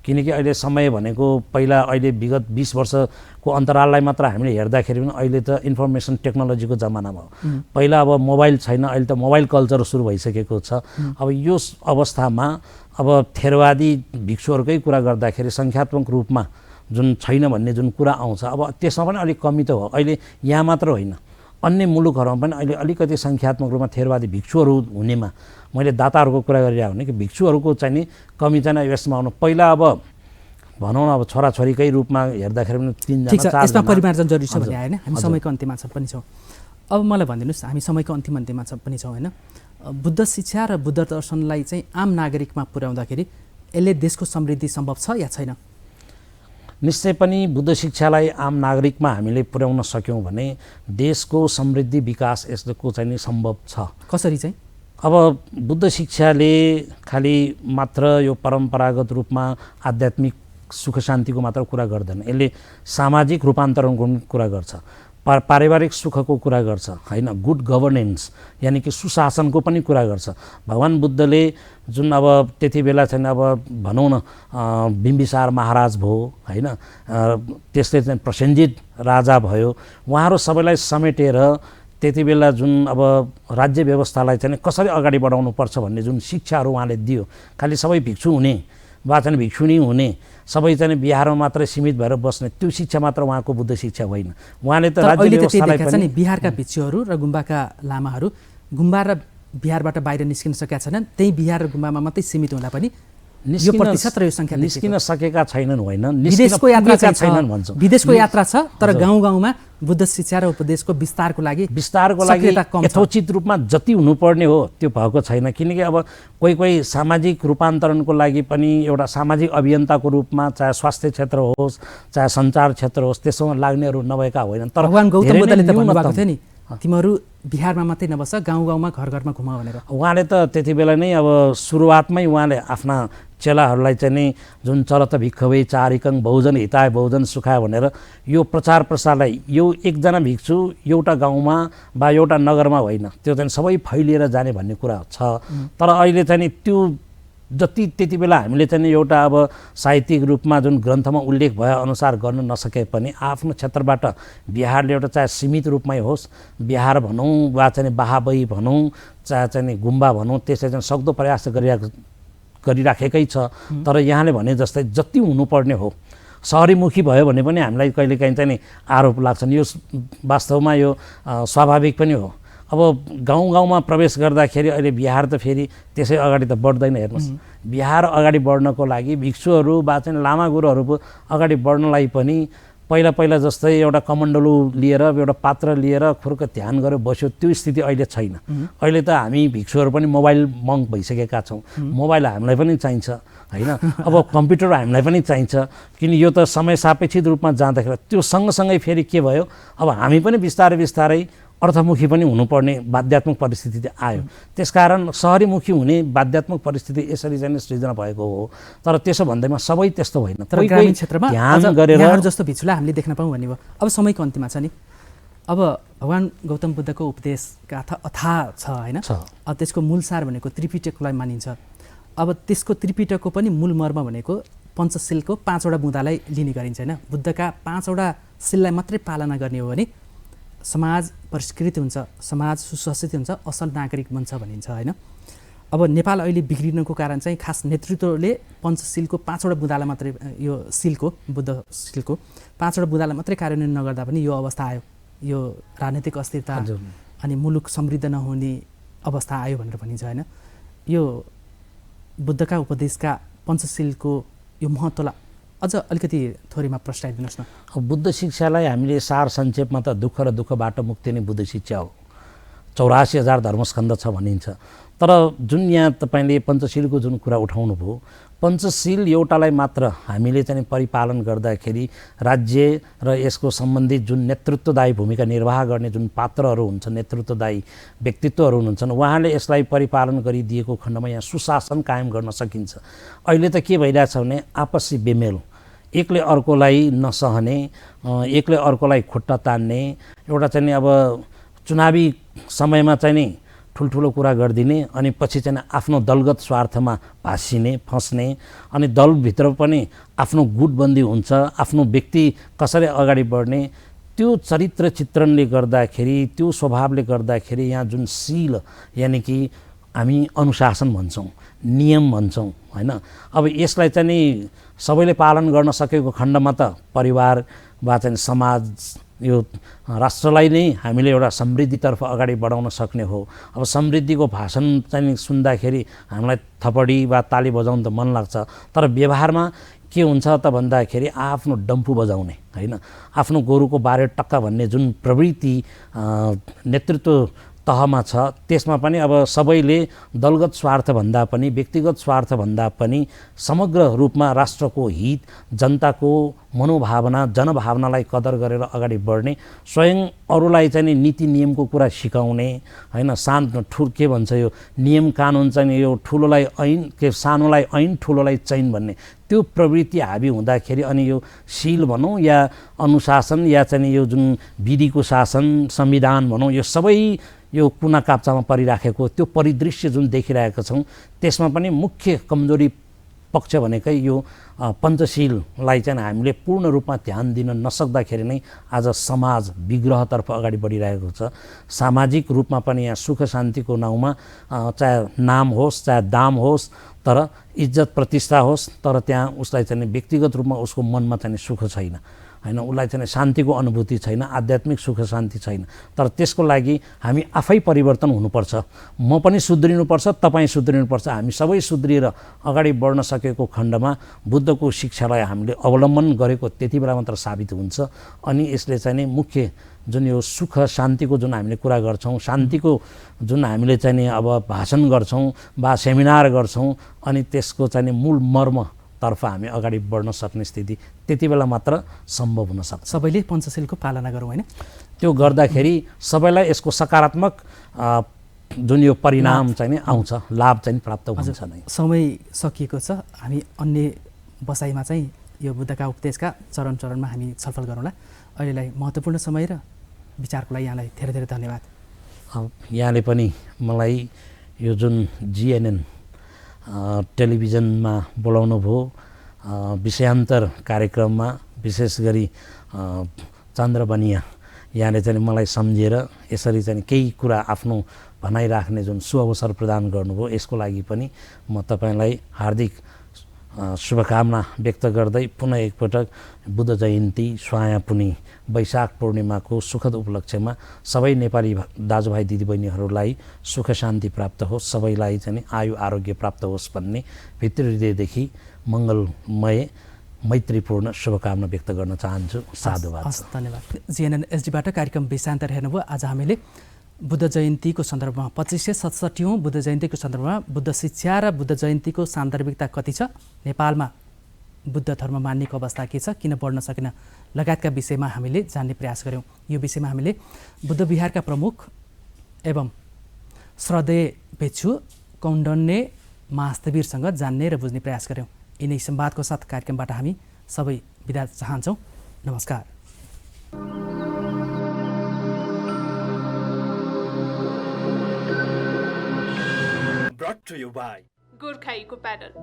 किनकि अहिले समय भनेको पहिला अहिले विगत 20 वर्षको अन्तराललाई मात्र हामीले हेर्दाखेरि पनि अहिले त इन्फर्मेसन टेक्नोलोजीको जमानामा हो। पहिला अब मोबाइल छैन, अहिले त मोबाइल कल्चर सुरु भइसकेको छ। अब यो अवस्थामा अब थेरवादी भिक्षुहरूकै कुरा गर्दाखेरि सङ्ख्यात्मक रूपमा जुन छैन भन्ने जुन कुरा आउँछ, अब त्यसमा पनि अलिक कमी त हो। अहिले यहाँ मात्र होइन, अन्य मुलुकहरूमा पनि अहिले अलिकति सङ्ख्यात्मक रूपमा थेरवादी भिक्षुहरू हुनेमा मैले दाताहरूको कुरा गरिरहेको भने कि भिक्षुहरूको चाहिँ नि कमी चाहिँ यसमा आउनु। पहिला अब भनौँ न अब छोराछोरीकै रूपमा हेर्दाखेरि पनि 3 ठिक छ, जना 4 यसमा जना परिमार्जन जरुरी छ भने हैन, हामी समयको अन्त्यमा पनि छौँ। अब मलाई भनिदिनुहोस्, हामी समयको अन्त्यमा पनि छौँ हैन, बुद्ध शिक्षा र बुद्ध दर्शनलाई चाहिँ आम नागरिकमा पुर्याउँदाखेरि यसले देशको समृद्धि सम्भव छ या छैन? निश्चय पनि बुद्ध शिक्षालाई आम नागरिकमा हामीले पुर्याउन सक्यौँ भने देशको समृद्धि विकास यसको चाहिँ नि सम्भव छ। कसरी चाहिँ? अब बुद्ध शिक्षाले खालि मात्र यो परम्परागत रूपमा आध्यात्मिक सुख शान्तिको मात्र कुरा गर्दैन, यसले सामाजिक रूपान्तरणको कुरा गर्छ, पारिवारिक सुखको कुरा गर्छ हैन, गुड गभर्नेन्स यानि कि सुशासनको पनि कुरा गर्छ। भगवान बुद्धले जुन अब त्यति बेला चाहिँ अब भनौँ न बिम्बिसार महाराज भयो हैन, त्यसले चाहिँ प्रसेनजित राजा भयो, उहाँहरू सबैलाई समेटेर त्यति बेला जुन अब राज्य व्यवस्थालाई चाहिँ कसरी अगाडि बढाउनु पर्छ भन्ने जुन शिक्षाहरू उहाँले दियो, खालि सबै भिक्षु हुने वा चाहिँ भिक्षुणी हुने सबै चाहिँ बिहारमा मात्रै सीमित भएर बस्ने त्यो शिक्षा मात्र उहाँको बुद्ध शिक्षा होइन। उहाँले त राज्य व्यवस्थालाई पनि बिहारका भिक्षुहरू र गुम्बाका लामाहरू गुम्बा र बिहारबाट बाहिर निस्किन सकेका छैनन्, त्यही बिहार र गुम्बामा मात्रै सीमित हुँदा पनि यो प्रतिशत र यो सङ्ख्या निस्किन सकेका छैनन्, होइन विदेशको यात्रा छैनन् भन्छ। विदेशको यात्रा छ, तर गाउँ गाउँमा बुद्ध शिक्षा र उपदेशको विस्तारको लागि यथोचित रूपमा जति हुनुपर्ने हो त्यो भएको छैन। किनकि अब कोही सामाजिक रूपान्तरणको लागि पनि एउटा सामाजिक अभियन्ताको रूपमा चाहे स्वास्थ्य क्षेत्र होस् चाहे सञ्चार क्षेत्र होस् त्यसमा लाग्नेहरू नभएका होइनन्। तर भगवान गौतम बुद्धले त भन्नुभएको थियो नि, तिमीहरू बिहारमा मात्रै नबस गाउँ गाउँमा घर घरमा घुमा भनेर। उहाँले त त्यति बेला नै अब सुरुवातमै उहाँले आफ्ना चेलाहरूलाई चाहिँ नि जुन चरत भिक्षवे चारिकङ बहुजन हिताय बहुजन सुखाय भनेर यो प्रचार प्रसारलाई यो एकजना भिक्षु एउटा गाउँमा वा एउटा नगरमा होइन, त्यो चाहिँ सबै फैलिएर जाने भन्ने कुरा छ। तर अहिले चाहिँ नि त्यो जति त्यति बेला हामीले चाहिँ एउटा अब साहित्यिक रूपमा जुन ग्रन्थमा उल्लेख भए अनुसार गर्न नसके पनि आफ्नो क्षेत्रबाट बिहारले एउटा चाहे सीमित रूपमै होस्, बिहार भनौँ वा चाहिँ बाहाबही भनौँ चाहे चाहिँ गुम्बा भनौँ, त्यसले चाहिँ सक्दो प्रयास गरिराखेकै छ। तर यहाँले भने जस्तै जति हुनुपर्ने हो सहरीमुखी भयो भने पनि हामीलाई कहिलेकाहीँ चाहिँ नि आरोप लाग्छन्। यो वास्तवमा यो स्वाभाविक पनि हो। अब गाउँ गाउँमा प्रवेश गर्दाखेरि अहिले बिहार त फेरि त्यसै अगाडि त बढ्दैन। हेर्नुहोस्, बिहार अगाडि बढ्नको लागि भिक्षुहरू वा चाहिँ लामा गुरुहरू अगाडि बढ्नलाई पनि पहिला जस्तै एउटा कमण्डलु लिएर एउटा पात्र लिएर खुर्क ध्यान गरेर बस्यो त्यो स्थिति अहिले छैन। अहिले त हामी भिक्षुहरू पनि मोबाइल मङ्क भइसकेका छौँ। मोबाइल हामीलाई पनि चाहिन्छ हैन, अब कम्प्युटर हामीलाई पनि चाहिन्छ, किन यो त समय सापेक्षित रूपमा जाँदाखेरि त्यो सँगसँगै फेरि के भयो, अब हामी पनि बिस्तारै अर्थमुखी पनि हुनुपर्ने बाध्यात्मक परिस्थिति आयो। त्यसकारण सहरीमुखी हुने बाध्यात्मक परिस्थिति यसरी चाहिँ सृजना भएको हो। तर त्यसो भन्दैमा सबै त्यस्तो होइन, तर ग्रामीण क्षेत्रमा ध्यान गरेर जस्तो भिक्षुलाई हामीले देख्न पाऊँ भन्ने भयो। अब समयको अन्त्यमा छ नि, अब भगवान गौतम बुद्धको उपदेशका अथाह छ होइन, त्यसको मूल सार भनेको त्रिपिटकलाई मानिन्छ। अब त्यसको त्रिपिटकको पनि मूल मर्म भनेको पञ्चशीलको 5वटा बुँदालाई लिने गरिन्छ होइन। बुद्धका 5वटा शीललाई मात्रै पालना गर्ने हो भने समाज परिष्कृत हुन्छ, समाज सुशासित हुन्छ, असल नागरिक बन्छ भनिन्छ होइन। अब नेपाल अहिले बिग्रिनुको कारण चाहिँ खास नेतृत्वले पञ्चशीलको 5वटा बुँदालाई मात्रै, यो शीलको बुद्ध शीलको 5वटा बुँदालाई मात्रै कार्यान्वयन नगर्दा पनि यो अवस्था आयो, यो राजनीतिक अस्थिरता अनि मुलुक समृद्ध नहुने अवस्था आयो भनेर भनिन्छ होइन। यो बुद्धका उपदेशका पञ्चशीलको यो महत्त्वलाई अझ अलिकति थोरैमा प्रस्ताइदिनुहोस् न। बुद्ध शिक्षालाई हामीले सार संक्षेपमा त दुःख र दुःखबाट मुक्ति नै बुद्ध शिक्षा हो। 84,000 धर्मस्कन्ध छ भनिन्छ। तर जुन यहाँ तपाईँले पञ्चशीलको जुन कुरा उठाउनु भयो, पञ्चशील एउटालाई मात्र हामीले चाहिँ परिपालन गर्दाखेरि राज्य र यसको सम्बन्धित जुन नेतृत्वदायी भूमिका निर्वाह गर्ने जुन पात्रहरू हुन्छन्, नेतृत्वदायी व्यक्तित्वहरू हुन्छन्, उहाँले यसलाई परिपालन गरिदिएको खण्डमा यहाँ सुशासन कायम गर्न सकिन्छ। अहिले त के भइरहेछ भने आपसी बेमेल, एकले अर्कोलाई नसहने, एकले अर्कोलाई खुट्टा तान्ने, एउटा चाहिँ अब चुनावी समयमा चाहिँ नि ठुल्ठुलो कुरा गरिदिने अनि पछि चाहिँ आफ्नो दलगत स्वार्थमा भासिने फस्ने अनि दलभित्र पनि आफ्नो गुटबन्दी हुन्छ, आफ्नो व्यक्ति कसरी अगाडि बढ्ने, त्यो चरित्र चित्रणले गर्दाखेरि, त्यो स्वभावले गर्दाखेरि यहाँ जुन शील यानि कि हामी अनुशासन भन्छौँ, नियम भन्छौँ होइन। अब यसलाई चाहिँ नि सबैले पालन गर्न सकेको खण्डमा त परिवार वा चाहिँ समाज यो राष्ट्रलाई नै हामीले एउटा समृद्धितर्फ अगाडि बढाउन सक्ने हो। अब समृद्धिको भाषण चाहिँ सुन्दाखेरि हामीलाई थपडी वा ताली बजाउन त मन लाग्छ, तर व्यवहारमा के हुन्छ त भन्दाखेरि आफ्नो डम्फु बजाउने होइन, आफ्नो गोरुको बारे टक्का भन्ने जुन प्रवृत्ति नेतृत्व तहमा छ त्यसमा पनि अब सबैले दलगत स्वार्थभन्दा पनि व्यक्तिगत स्वार्थभन्दा पनि समग्र रूपमा राष्ट्रको हित, जनताको मनोभावना, जनभावनालाई कदर गरेर अगाडि बढ्ने, स्वयं अरूलाई चाहिँ नीति नियमको कुरा सिकाउने होइन। के भन्छ यो नियम कानुन चाहिँ यो ठुलोलाई ऐन के सानोलाई ऐन ठुलोलाई चैन भन्ने त्यो प्रवृत्ति हाबी हुँदाखेरि अनि यो शील भनौँ या अनुशासन या चाहिँ यो जुन विधिको शासन संविधान भनौँ यो सबै यो कुना काप्चामा परिराखेको त्यो परिदृश्य जुन देखिरहेका छौँ त्यसमा पनि मुख्य कमजोरी पक्ष भनेकै यो पञ्चशीललाई चाहिँ हामीले पूर्ण रूपमा ध्यान दिन नसक्दाखेरि नै आज समाज विग्रहतर्फ अगाडि बढिरहेको छ। सामाजिक रूपमा पनि यहाँ सुख शान्तिको नाउँमा चाहे नाम होस् चाहे दाम होस् तर इज्जत प्रतिष्ठा होस् तर त्यहाँ उसलाई चाहिँ व्यक्तिगत रूपमा उसको मनमा चाहिँ सुख छैन होइन, उसलाई चाहिँ शान्तिको अनुभूति छैन, आध्यात्मिक सुख शान्ति छैन। तर त्यसको लागि हामी आफै परिवर्तन हुनुपर्छ, म पनि सुध्रिनुपर्छ, तपाईँ सुध्रिनुपर्छ। हामी सबै सुध्रिएर अगाडि बढ्न सकेको खण्डमा बुद्धको शिक्षालाई हामीले अवलम्बन गरेको त्यति बेला मात्र साबित हुन्छ। अनि यसले चाहिँ मुख्य जुन यो सुख शान्तिको जुन हामीले कुरा गर्छौँ, शान्तिको जुन हामीले चाहिँ अब भाषण गर्छौँ वा सेमिनार गर्छौँ अनि त्यसको चाहिँ मूल मर्म तर्फ हामी अगाडि बढ्न सक्ने स्थिति त्यति बेला मात्र सम्भव हुन सक्छ। सबैले पञ्चशीलको पालना गरौँ होइन, त्यो गर्दाखेरि सबैलाई यसको सकारात्मक जुन यो परिणाम चाहिँ नि आउँछ, लाभ चाहिँ प्राप्त हुन्छ नै। समय सकिएको छ, हामी अन्य बसाइमा चाहिँ यो बुद्धका उपदेशका चरण चरणमा हामी छलफल गरौँला। अहिलेलाई महत्त्वपूर्ण समय र विचारको लागि यहाँलाई धेरै धेरै धन्यवाद। यहाँले पनि मलाई यो जुन जिएनएन टेलिभिजनमा बोलाउनु भयो, विषयान्तर कार्यक्रममा विशेष गरी चन्द्रबनिया यहाँले चाहिँ मलाई सम्झेर यसरी चाहिँ केही कुरा आफ्नो भनाइराख्ने जुन सुअवसर प्रदान गर्नुभयो यसको लागि पनि म तपाईँलाई हार्दिक शुभकामना व्यक्त गर्दै पुनः एकपटक बुद्ध जयन्ती स्वाया पुनी वैशाख पूर्णिमाको सुखद उपलक्ष्यमा सबै नेपाली दाजुभाइ दिदीबहिनीहरूलाई सुख शान्ति प्राप्त होस्, सबैलाई चाहिँ आयु आरोग्य प्राप्त होस् भन्ने भित्री हृदयदेखि मङ्गलमय मैत्रीपूर्ण शुभकामना व्यक्त गर्न चाहन्छु। साधुवाद। धन्यवाद। जिएनएन एसडीबाट कार्यक्रम विषयान्तर हेर्नुभयो। आज हामीले बुद्ध जयन्तीको सन्दर्भमा 2567औं बुद्ध जयन्तीको सन्दर्भमा बुद्ध शिक्षा र बुद्ध जयन्तीको सान्दर्भिकता कति छ, नेपालमा बुद्ध धर्म मान्नेको अवस्था के छ, किन बढ्न सकेन लगायतका विषयमा हामीले जान्ने प्रयास गऱ्यौँ। यो विषयमा हामीले बुद्ध विहारका प्रमुख एवं श्रद्धेय भिक्षु कौण्डन्य महास्तवीरसँग जान्ने र बुझ्ने प्रयास गऱ्यौँ। यिनै संवादको साथ कार्यक्रमबाट हामी सबै बिदा चाहन्छौँ। नमस्कार। Brought to you by Gorkhai Eco Panel.